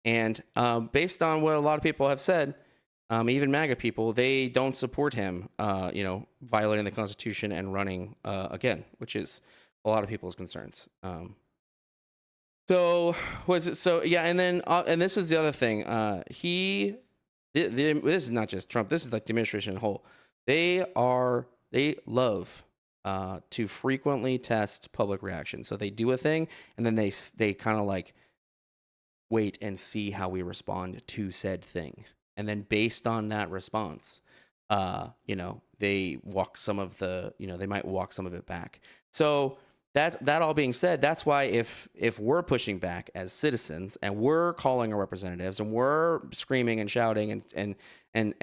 and based on what a lot of people have said, even MAGA people, they don't support him, violating the Constitution and running again, which is a lot of people's concerns. So and then and this is the other thing. This is not just Trump. This is like the administration as a whole. They love to frequently test public reaction. So they do a thing, and then they kind of like wait and see how we respond to said thing, and then based on that response, they walk some of they might walk some of it back. So that all being said, that's why if we're pushing back as citizens and we're calling our representatives and we're screaming and shouting and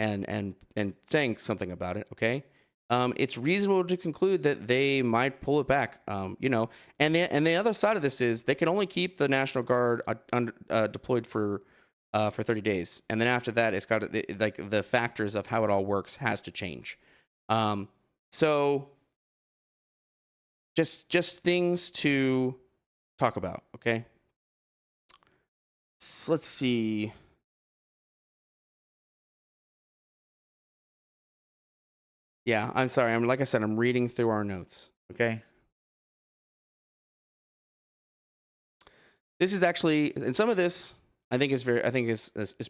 saying something about it, okay, it's reasonable to conclude that they might pull it back, and the other side of this is they can only keep the National Guard deployed for 30 days, and then after that, it's got like the factors of how it all works has to change. So. Just things to talk about, okay? So let's see. Yeah, I'm sorry. Like I said, I'm reading through our notes, okay? This is actually, and some of this I think is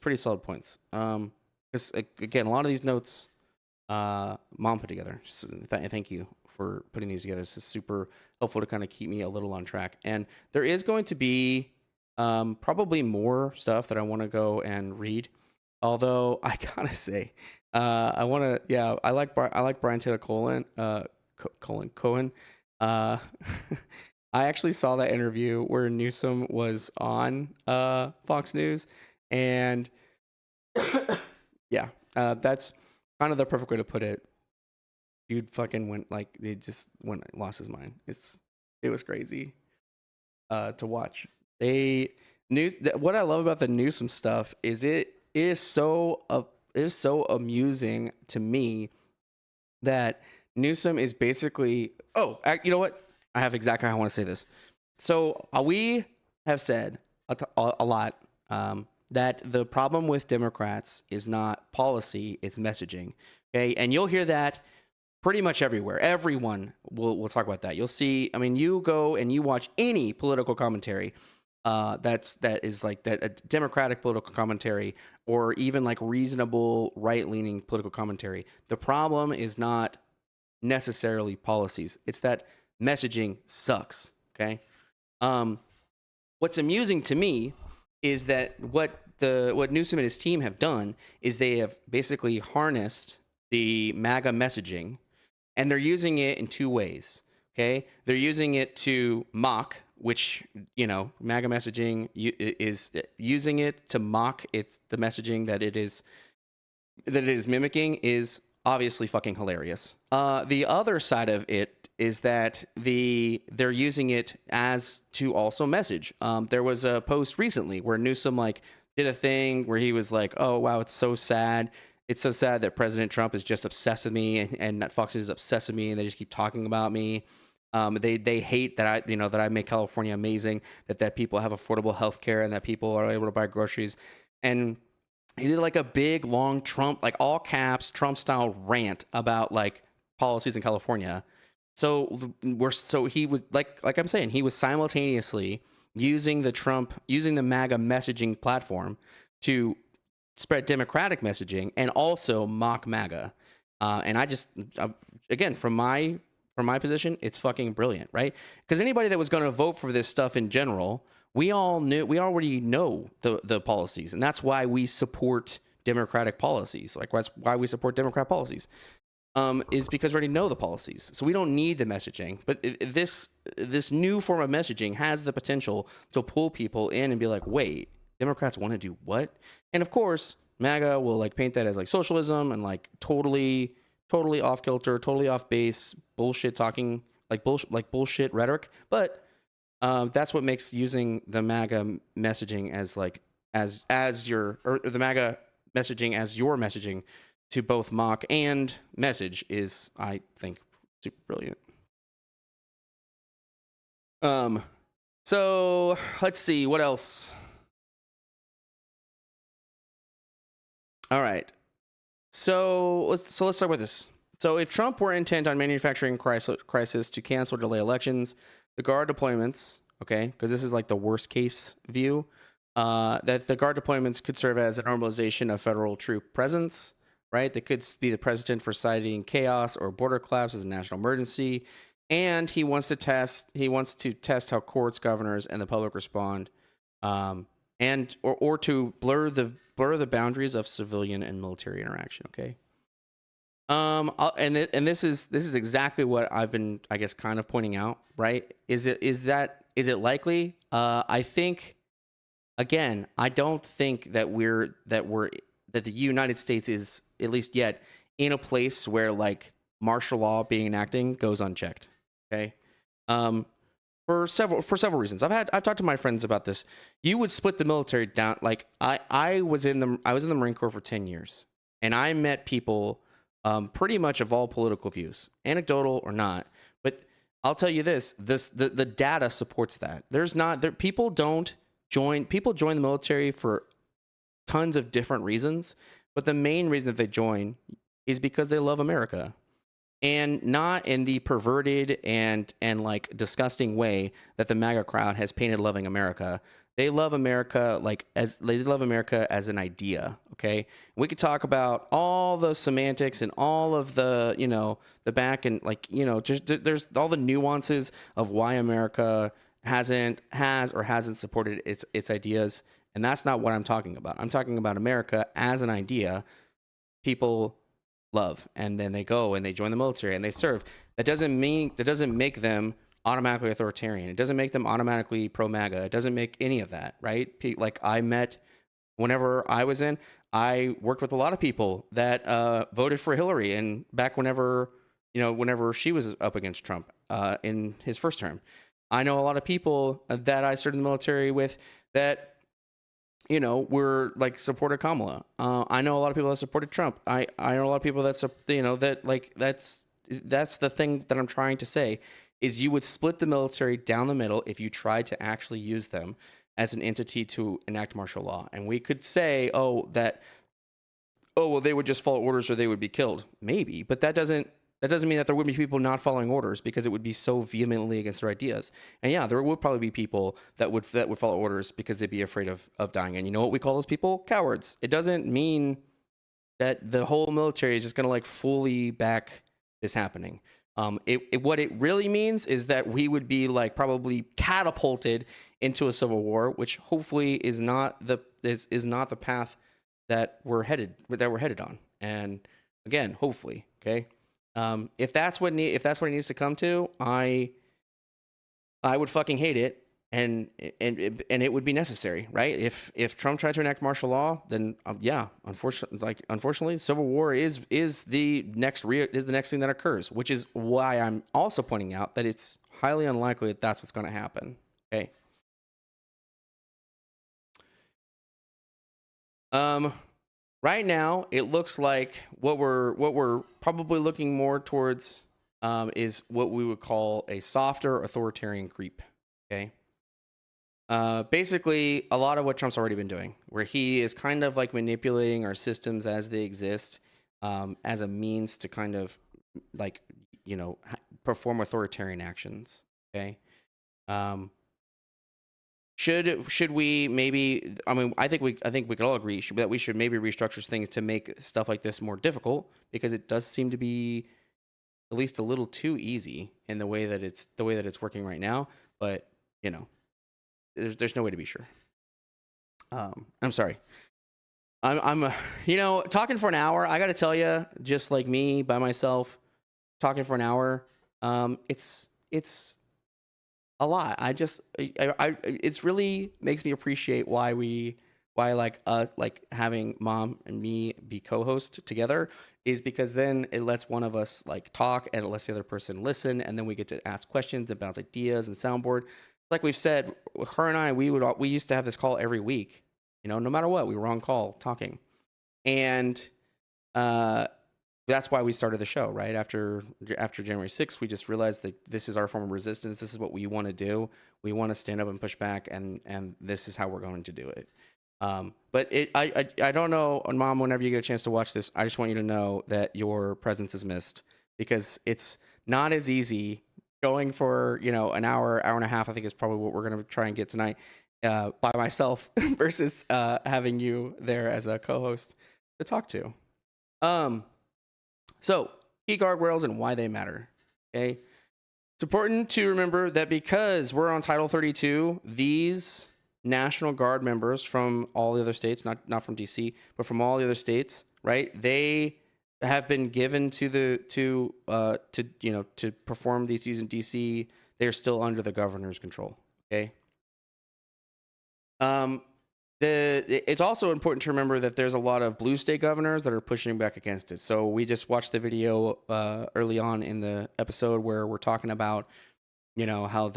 pretty solid points. Because again, a lot of these notes, Mom put together. So thank you for putting these together. This is super helpful to kind of keep me a little on track. And there is going to be probably more stuff that I want to go and read. Although I gotta say, I like Brian Taylor Cohen. I actually saw that interview where Newsom was on Fox News, and that's kind of the perfect way to put it. Dude fucking lost his mind. It was crazy to watch. What I love about the Newsom stuff is it is so amusing to me that Newsom is basically, you know what? I have exactly how I want to say this. So we have said a lot that the problem with Democrats is not policy, it's messaging. Okay, and you'll hear that pretty much everywhere. Everyone will talk about that. You'll see. I mean, you go and you watch any political commentary that is like that, a Democratic political commentary, or even like reasonable right-leaning political commentary. The problem is not necessarily policies. It's that messaging sucks. Okay. What's amusing to me is that what Newsom and his team have done is they have basically harnessed the MAGA messaging, and they're using it in two ways. Okay, they're using it to mock, which, you know, MAGA messaging is using it to mock. It's the messaging that it is mimicking is obviously fucking hilarious. The other side of it is that they're using it as to also message. There was a post recently where Newsom like did a thing where he was like, "Oh wow, it's so sad. It's so sad that President Trump is just obsessed with me, and that Fox is obsessed with me, and they just keep talking about me. They hate that I make California amazing, that people have affordable health care, and that people are able to buy groceries." And he did like a big long Trump, like all caps Trump style rant about like policies in California. So he was like I'm saying, he was simultaneously using the MAGA messaging platform to spread Democratic messaging and also mock MAGA. And again, from my position, it's fucking brilliant, right? Because anybody that was going to vote for this stuff in general, we already know the policies, and that's why we support Democratic policies. Like that's why we support Democrat policies, is because we already know the policies, so we don't need the messaging. But this new form of messaging has the potential to pull people in and be like, wait, Democrats want to do what? And of course, MAGA will like paint that as like socialism and like totally off kilter, totally off base, bullshit talking, like bullshit rhetoric. But that's what makes using the MAGA messaging as like as your, or the MAGA messaging as your messaging to both mock and message is, I think, super brilliant. So let's see what else. All right. So let's start with this. So if Trump were intent on manufacturing crisis to cancel or delay elections, the Guard deployments, okay, because this is like the worst case view, that the Guard deployments could serve as a normalization of federal troop presence, right? They could be the precedent for citing chaos or border collapse as a national emergency. And he wants to test how courts, governors, and the public respond, and to blur the boundaries of civilian and military interaction. Okay. And this is exactly what I've been, I guess, kind of pointing out, right? Is it likely? I think, again, I don't think that the United States is, at least yet, in a place where like martial law being enacted goes unchecked. Okay. For several reasons. I've talked to my friends about this. You would split the military down. Like I was in the Marine Corps for 10 years, and I met people pretty much of all political views, anecdotal or not. But I'll tell you this: the data supports that. People join the military for tons of different reasons, but the main reason that they join is because they love America. And not in the perverted and like disgusting way that the MAGA crowd has painted loving America. They love America as an idea. Okay, we could talk about all the semantics and all of the the back and there's all the nuances of why America has or hasn't supported its ideas, and that's not what I'm talking about. I'm talking about America as an idea. People love, and then they go and they join the military and they serve. That doesn't make them automatically authoritarian. It doesn't make them automatically pro-MAGA. It doesn't make any of that, right? Like whenever I was in, I worked with a lot of people that voted for Hillary, and back whenever she was up against Trump in his first term. I know a lot of people that I served in the military with that were like supported Kamala. I know a lot of people that supported Trump. I know a lot of people that's the thing that I'm trying to say is you would split the military down the middle if you tried to actually use them as an entity to enact martial law. And we could say, well, they would just follow orders or they would be killed. Maybe, but that doesn't mean that there wouldn't be people not following orders, because it would be so vehemently against their ideas. And yeah, there would probably be people that would follow orders because they'd be afraid of dying. And you know what we call those people? Cowards. It doesn't mean that the whole military is just going to like fully back this happening. What it really means is that we would be like probably catapulted into a civil war, which hopefully is not the path that we're headed on. And Again, hopefully, okay. If that's what it needs to come to, I would fucking hate it, and it would be necessary, right? If Trump tried to enact martial law, then yeah, unfortunately, civil war is the next thing that occurs, which is why I'm also pointing out that it's highly unlikely that that's what's going to happen. Okay. Right now, it looks like what we're probably looking more towards is what we would call a softer authoritarian creep. Okay. Basically, a lot of what Trump's already been doing, where he is kind of like manipulating our systems as they exist, as a means to kind of like, perform authoritarian actions. Okay. Should we maybe? I mean, I think we could all agree that we should maybe restructure things to make stuff like this more difficult, because it does seem to be at least a little too easy in the way that it's working right now. But there's no way to be sure. I'm sorry. I'm talking for an hour. I got to tell you, just like me by myself, talking for an hour, it's a lot. It's really makes me appreciate why like us, like having Mom and me be co-host together, is because then it lets one of us like talk and it lets the other person listen, and then we get to ask questions and bounce ideas and soundboard. Like we've said, her and I, we used to have this call every week. No matter what, we were on call talking, and that's why we started the show, right? After January 6th, we just realized that this is our form of resistance. This is what we want to do. We want to stand up and push back, and this is how we're going to do it. But I don't know, Mom, whenever you get a chance to watch this, I just want you to know that your presence is missed, because it's not as easy going for, an hour and a half, I think is probably what we're going to try and get tonight, by myself versus having you there as a co-host to talk to. So, key guardrails and why they matter. Okay. It's important to remember that because we're on Title 32, these National Guard members from all the other states, not from DC, but from all the other states, right? They have been given to perform these duties in DC. They're still under the governor's control. Okay. It's also important to remember that there's a lot of blue state governors that are pushing back against it. So we just watched the video early on in the episode where we're talking about, how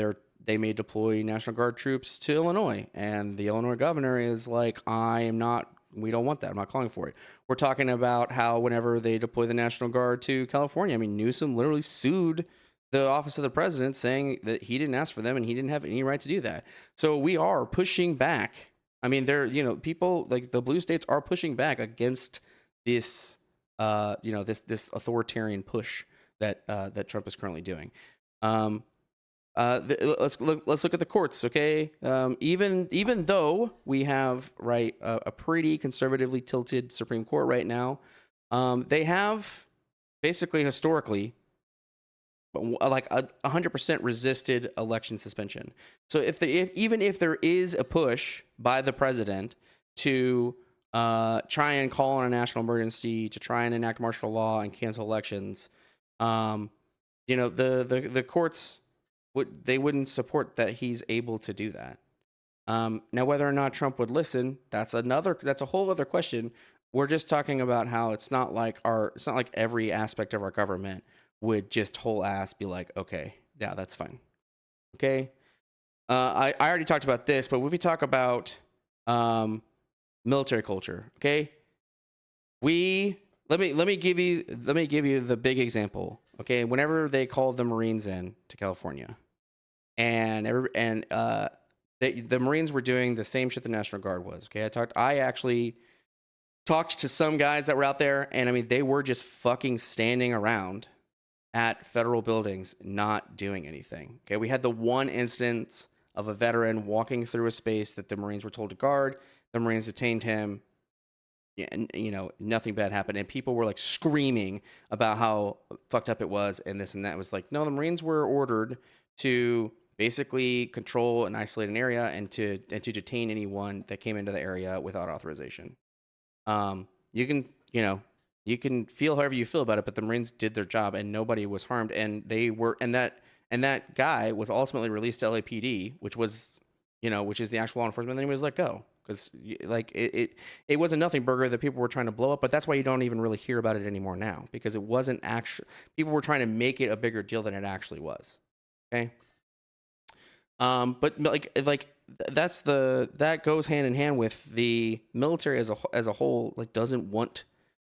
they may deploy National Guard troops to Illinois, and the Illinois governor is like, we don't want that. I'm not calling for it. We're talking about how whenever they deploy the National Guard to California, I mean, Newsom literally sued the office of the president, saying that he didn't ask for them and he didn't have any right to do that. So we are pushing back. I mean, people like the blue states are pushing back against this, this authoritarian push that Trump is currently doing. Let's look at the courts, okay? Even though we have a pretty conservatively tilted Supreme Court right now, they have basically historically like 100% resisted election suspension. So even if there is a push by the president to try and call on a national emergency, to try and enact martial law and cancel elections, the courts wouldn't support that he's able to do that. Now, whether or not Trump would listen, that's a whole other question. We're just talking about how it's not like every aspect of our government would just whole ass be like, okay, yeah, that's fine. Okay. I already talked about this, but if we talk about military culture, okay, let me give you the big example. Okay, whenever they called the Marines in to California, and the Marines were doing the same shit the National Guard was. Okay, I actually talked to some guys that were out there, and I mean, they were just fucking standing around at federal buildings, not doing anything. Okay, we had the one instance of a veteran walking through a space that the Marines were told to guard. The Marines detained him. Yeah, and nothing bad happened, and people were like screaming about how fucked up it was, and this and that. It was like, no, the Marines were ordered to basically control and isolate an area and to detain anyone that came into the area without authorization. You can You can feel however you feel about it, but the Marines did their job and nobody was harmed. And that guy was ultimately released to LAPD, which was, which is the actual law enforcement. And then he was let go because like it was a nothing burger that people were trying to blow up. But that's why you don't even really hear about it anymore now, because it wasn't actually, people were trying to make it a bigger deal than it actually was. Okay. But that goes hand in hand with the military as a whole, like doesn't want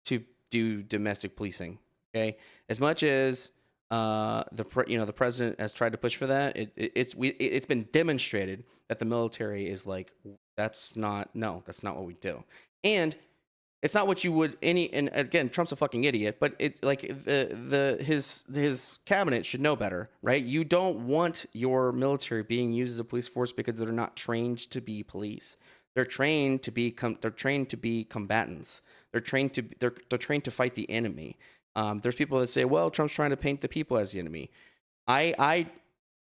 to do domestic policing. Okay. As much as the president has tried to push for that, it's been demonstrated that the military is like, that's not what we do. And it's not what you would and again, Trump's a fucking idiot, but it's like his cabinet should know better, right? You don't want your military being used as a police force because they're not trained to be police. They're trained to be combatants. They're trained to fight the enemy. There's people that say, well, Trump's trying to paint the people as the enemy. I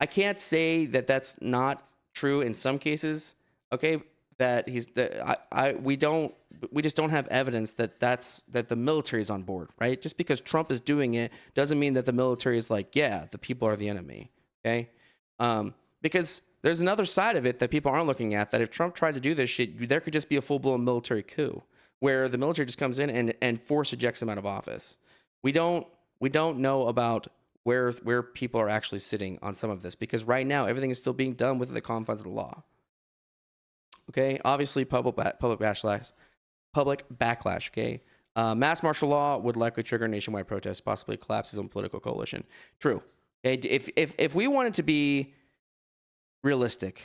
can't say that that's not true in some cases. Okay, we just don't have evidence that the military is on board, right? Just because Trump is doing it doesn't mean that the military is like, yeah, the people are the enemy. Okay, because there's another side of it that people aren't looking at, that if Trump tried to do this shit, there could just be a full-blown military coup where the military just comes in and force ejects him out of office. We don't know about where people are actually sitting on some of this, because right now everything is still being done within the confines of the law. Okay, obviously public backlash. Okay, mass martial law would likely trigger nationwide protests, possibly collapse his own political coalition. True. Okay, if we wanted to be realistic,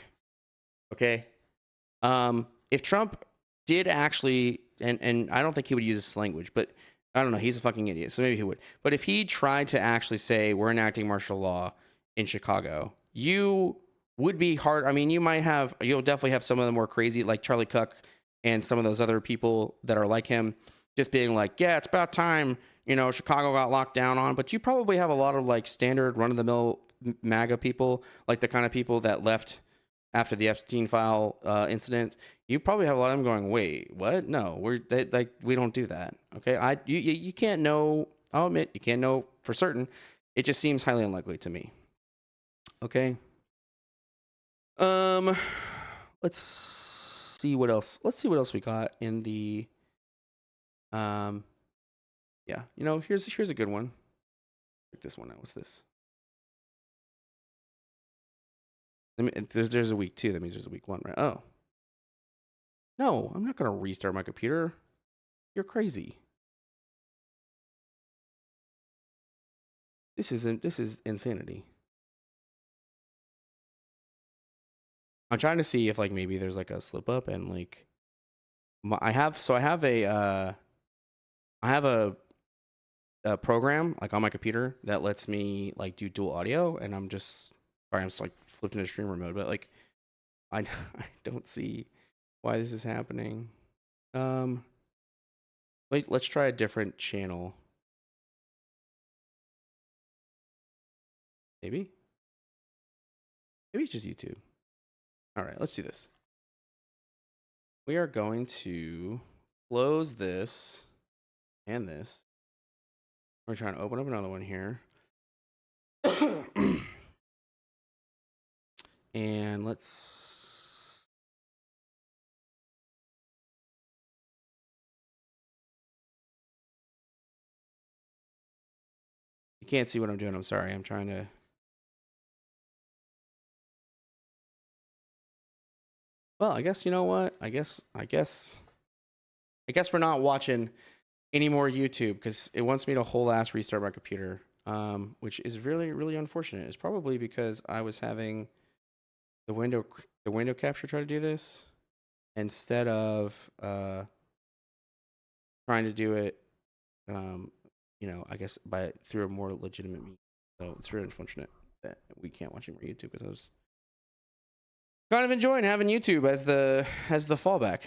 okay, if Trump did actually, and I don't think he would use this language, but I don't know, he's a fucking idiot, so maybe he would. But if he tried to actually say we're enacting martial law in Chicago, you would be hard. I mean, you'll definitely have some of the more crazy, like Charlie Cook and some of those other people that are like him, just being like, yeah, it's about time, Chicago got locked down on. But you probably have a lot of like standard run-of-the-mill MAGA people, like the kind of people that left after the Epstein file incident. You probably have a lot of them going, wait, what? No, we don't do that. Okay, you can't know. I'll admit, you can't know for certain. It just seems highly unlikely to me. Okay. Let's see what else. Let's see what else we got in the. Yeah, here's a good one. Check this one out. What's this? There's a week 2. That means there's a week 1, right? Oh. No, I'm not gonna restart my computer. You're crazy. This is insanity. I'm trying to see if like maybe there's like a slip up and like I have a program like on my computer that lets me like do dual audio, and I'm just like flipping to streamer mode, but like I don't see why this is happening. Wait, let's try a different channel. Maybe it's just YouTube. All right, let's do this. We are going to close this and this. We're trying to open up another one here. And let's... You can't see what I'm doing. I'm sorry. I'm trying to... Well, I guess, you know what? I guess we're not watching any more YouTube because it wants me to whole ass restart my computer, which is really, really unfortunate. It's probably because I was having the window capture try to do this instead of trying to do it, I guess through a more legitimate means. So it's really unfortunate that we can't watch any more YouTube because I was kind of enjoying having YouTube as the fallback.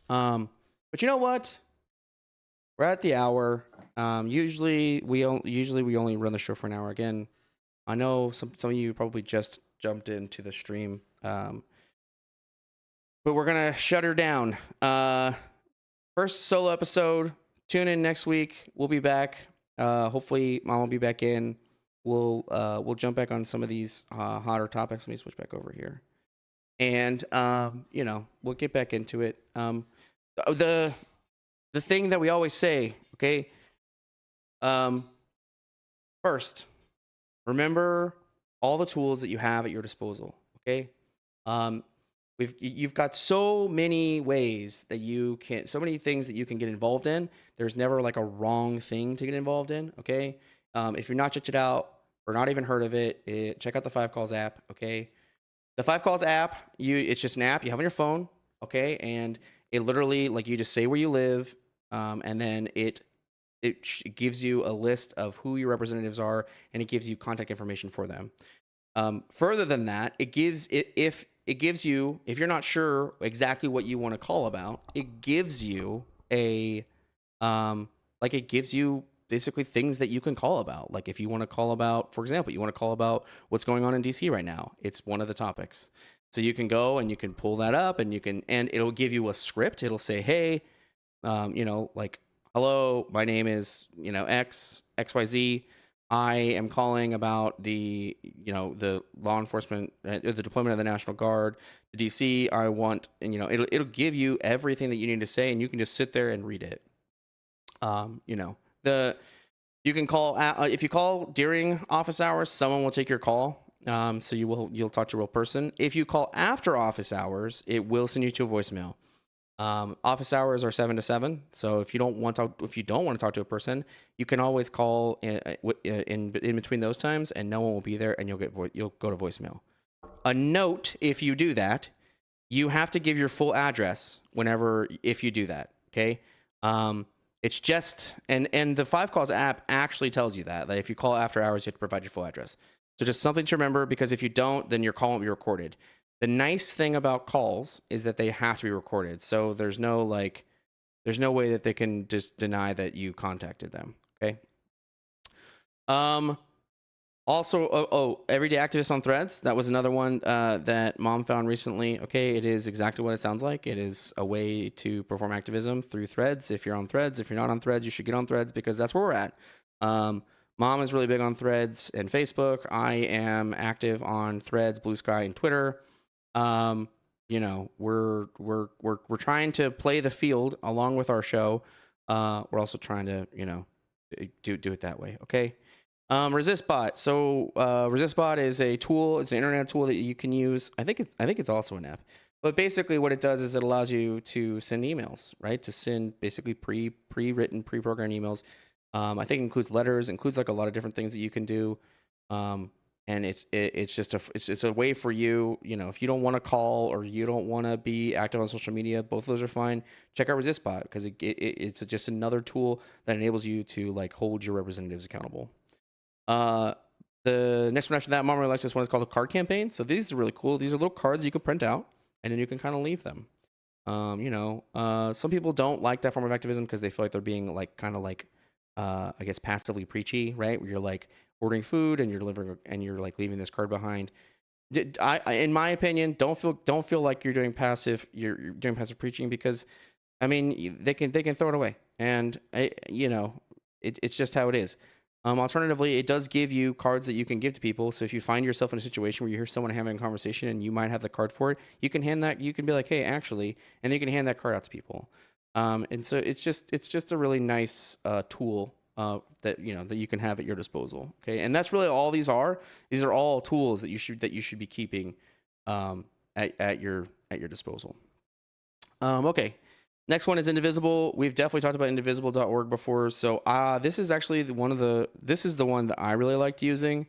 But you know what? We're at the hour. Usually we only run the show for an hour. Again, I know some of you probably just jumped into the stream, but we're gonna shut her down. First solo episode, tune in next week. We'll be back. Hopefully, Mom will be back in. We'll jump back on some of these hotter topics. Let me switch back over here, and we'll get back into it. The thing that we always say, okay. First, remember all the tools that you have at your disposal. Okay. You've got so many ways that so many things that you can get involved in. There's never like a wrong thing to get involved in. Okay. If you're not checked it out or not even heard of it, check out the 5 Calls app. Okay. The 5 Calls app, it's just an app you have on your phone. Okay. And it literally, like, you just say where you live. And then it gives you a list of who your representatives are, and it gives you contact information for them. Further than that, it gives you, if you're not sure exactly what you want to call about, it gives you it gives you basically things that you can call about. Like, if you want to call about, for example, you want to call about what's going on in DC right now, it's one of the topics. So you can go and you can pull that up, and it'll give you a script. It'll say, hey, hello, my name is, XYZ. I am calling about the law enforcement, the deployment of the National Guard to DC. I want, and it'll give you everything that you need to say, and you can just sit there and read it. You can call if you call during office hours, someone will take your call. So you'll talk to a real person. If you call after office hours, it will send you to a voicemail. Office hours are 7 to 7. So if you don't want to talk to a person, you can always call in between those times, and no one will be there, and you'll go to voicemail. A note: if you do that, you have to give your full address if you do that. Okay. It's just and the 5 Calls app actually tells you that if you call after hours, you have to provide your full address. So just something to remember, because if you don't, then your call won't be recorded. The nice thing about calls is that they have to be recorded. So there's no way that they can just deny that you contacted them. Okay. Also, Everyday Activist on Threads. That was another one that Mom found recently. Okay. It is exactly what it sounds like. It is a way to perform activism through Threads. If you're on Threads, if you're not on Threads, you should get on Threads, because that's where we're at. Mom is really big on Threads and Facebook. I am active on Threads, Blue Sky, and Twitter. We're trying to play the field along with our show. We're also trying to, do it that way. Okay. ResistBot. So, ResistBot is a tool. It's an internet tool that you can use. I think it's also an app, but basically what it does is it allows you to send emails, right? To send basically pre-written, pre-programmed emails. I think it includes letters, includes like a lot of different things that you can do. And it's just a way for you, if you don't want to call or you don't want to be active on social media, both of those are fine. Check out ResistBot, because it's just another tool that enables you to hold your representatives accountable. The next one after that, Mom really likes this one. It's called the Card Campaign. So these are really cool. These are little cards you can print out, and then you can kind of leave them. Some people don't like that form of activism because they feel like they're being I guess passively preachy, right? Where you're ordering food and you're delivering and you're leaving this card behind. In my opinion, don't feel like you're doing passive preaching, because they can throw it away, and it's just how it is. Alternatively, it does give you cards that you can give to people. So if you find yourself in a situation where you hear someone having a conversation and you might have the card for it, you can be like, hey, actually, and then you can hand that card out to people. And so it's just a really nice tool that you can have at your disposal. Okay, and that's really all these are. These are all tools that you should be keeping at your disposal. Okay. Next one is Indivisible. We've definitely talked about indivisible.org before. So this is actually the one that I really liked using.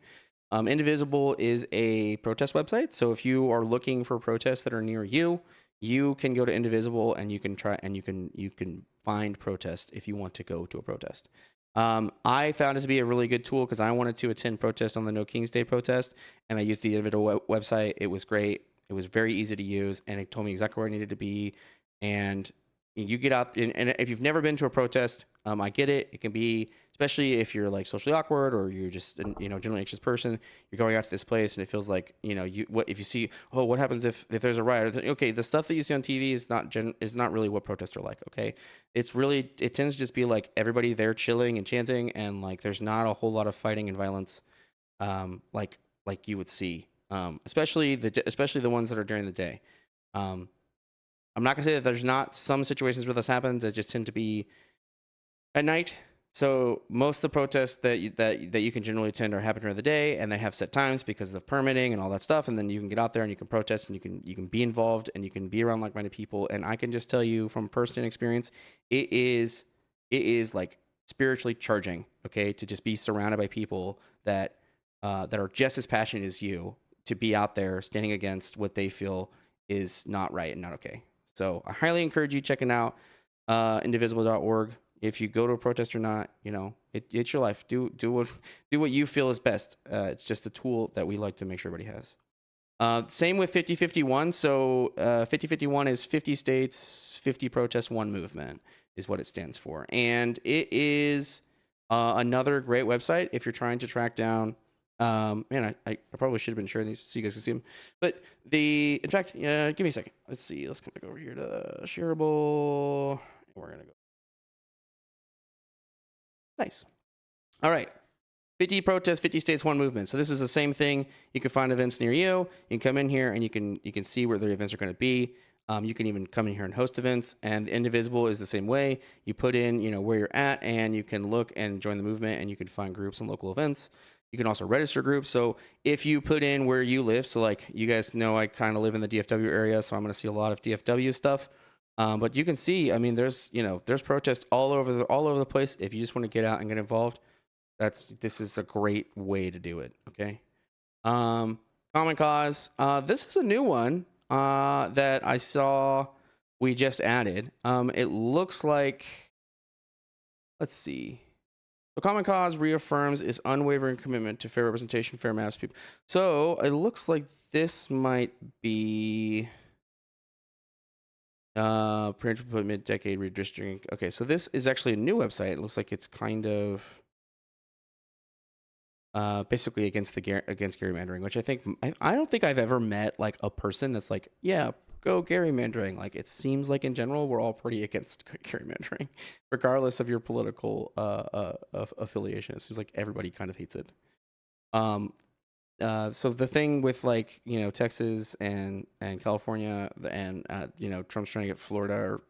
Indivisible is a protest website. So if you are looking for protests that are near you, you can go to Indivisible and you can find protests if you want to go to a protest. I found it to be a really good tool because I wanted to attend protest on the No King's Day protest, and I used the Indivisible website. It was great. It was very easy to use, and it told me exactly where I needed to be. And you get out, and if you've never been to a protest, I get it. It can be, especially if you're like socially awkward or you're just generally anxious person. You're going out to this place and it feels like what if you see, oh, what happens if there's a riot? Okay, the stuff that you see on TV is not really what protests are like. Okay, it tends to just be like everybody there chilling and chanting, and like there's not a whole lot of fighting and violence, like you would see, especially the ones that are during the day. I'm not gonna say that there's not some situations where this happens. It just tend to be at night. So most of the protests that you can generally attend are happening during the day, and they have set times because of permitting and all that stuff. And then you can get out there and you can protest and you can be involved and you can be around like-minded people. And I can just tell you from personal experience, it is like spiritually charging. Okay, to just be surrounded by people that are just as passionate as you, to be out there standing against what they feel is not right and not okay. So I highly encourage you checking out indivisible.org. If you go to a protest or not, it's your life. Do what you feel is best. It's just a tool that we like to make sure everybody has. Same with 5051. So 5051 is 50 states, 50 protests, 1 movement is what it stands for. And it is another great website if you're trying to track down. Man, I probably should have been sharing these so you guys can see them. But in fact, give me a second. Let's see. Let's come back over here to shareable. And we're going to go. Nice. All right. 50 protests, 50 states, 1 movement. So this is the same thing. You can find events near you. You can come in here and you can see where the events are going to be. You can even come in here and host events. And Indivisible is the same way. You put in, where you're at, and you can look and join the movement, and you can find groups and local events. You can also register groups. So if you put in where you live, so like you guys know, I kind of live in the DFW area, so I'm going to see a lot of DFW stuff. But you can see, I mean, there's protests all over the place. If you just want to get out and get involved, this is a great way to do it. Okay. Common Cause. This is a new one that I saw we just added. It looks like, let's see. The Common Cause reaffirms its unwavering commitment to fair representation, fair maps, people. So it looks like this might be parental mid-decade redistricting. Okay, so this is actually a new website. It looks like it's kind of basically against gerrymandering, which I don't think I've ever met like a person that's like, yeah, go gerrymandering. Like, it seems like in general we're all pretty against gerrymandering, regardless of your political affiliation. It seems like everybody kind of hates it. So the thing with like Texas and California and Trump's trying to get Florida or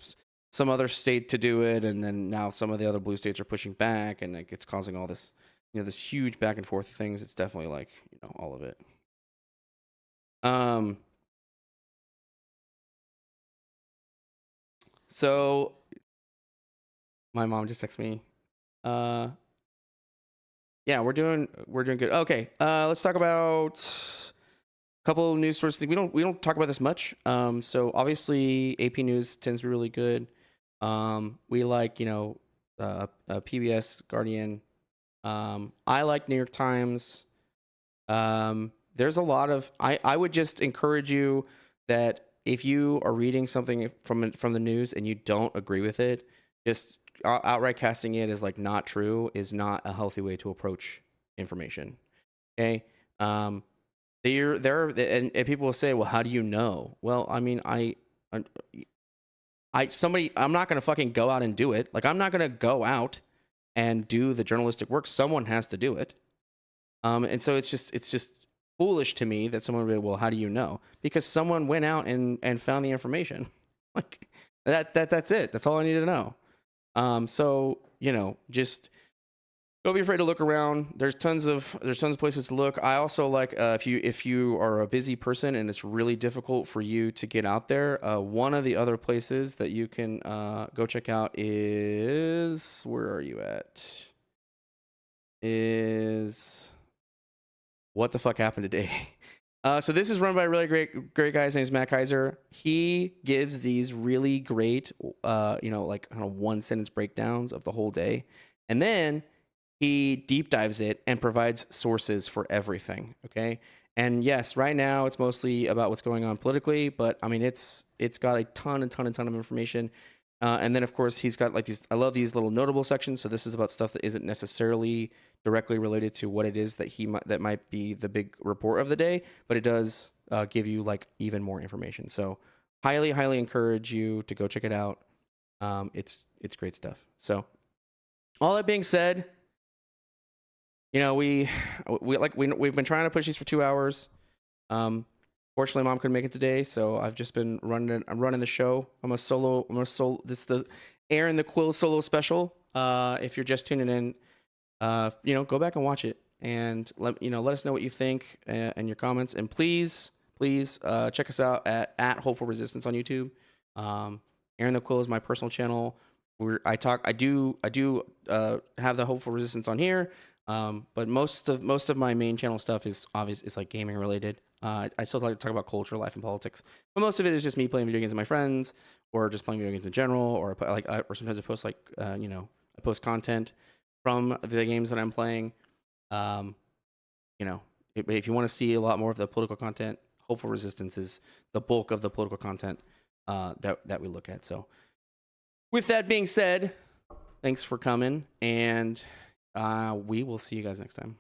some other state to do it, and then now some of the other blue states are pushing back, and it's causing all this this huge back and forth of things. It's definitely like all of it. So my mom just texted me. Yeah, we're doing good. Okay, let's talk about a couple of news sources. We don't talk about this much. So obviously AP News tends to be really good. We like PBS, Guardian. I like New York Times. There's a lot of. I would just encourage you that if you are reading something from the news and you don't agree with it, just outright casting it as like not true is not a healthy way to approach information. Okay. And people will say, well, how do you know? Well, I mean, I'm not going to fucking go out and do it. Like, I'm not going to go out and do the journalistic work. Someone has to do it. And so it's just foolish to me that someone would be, well, how do you know? Because someone went out and found the information. Like that's it. That's all I need to know. So just don't be afraid to look around. There's tons of places to look. I also like if you are a busy person and it's really difficult for you to get out there, one of the other places that you can go check out is, where are you at? Is What the Fuck Happened Today. So this is run by a really great guy. His name is Matt Kaiser. He gives these really great, like kind of 1-sentence breakdowns of the whole day. And then he deep dives it and provides sources for everything. Okay. And yes, right now it's mostly about what's going on politically, but I mean, it's got a ton of information. And then of course he's got like these. I love these little notable sections. So this is about stuff that isn't necessarily directly related to what it is that that might be the big report of the day, but it does give you like even more information. So highly encourage you to go check it out. It's great stuff. So all that being said, you know, we've been trying to push these for 2 hours. Fortunately, Mom couldn't make it today, so I've just been running. I'm running the show. This is the AaronTheQuill Solo Special. If you're just tuning in, you know, go back and watch it, and let us know what you think and your comments. And please check us out at Hopeful Resistance on YouTube. AaronTheQuill is my personal channel. I do have the Hopeful Resistance on here, but most of my main channel stuff is like gaming related. I still like to talk about culture, life, and politics, but most of it is just me playing video games with my friends, or just playing video games in general, or sometimes I post I post content from the games that I'm playing. You know, if you want to see a lot more of the political content, Hopeful Resistance is the bulk of the political content that we look at. So, with that being said, thanks for coming, and we will see you guys next time.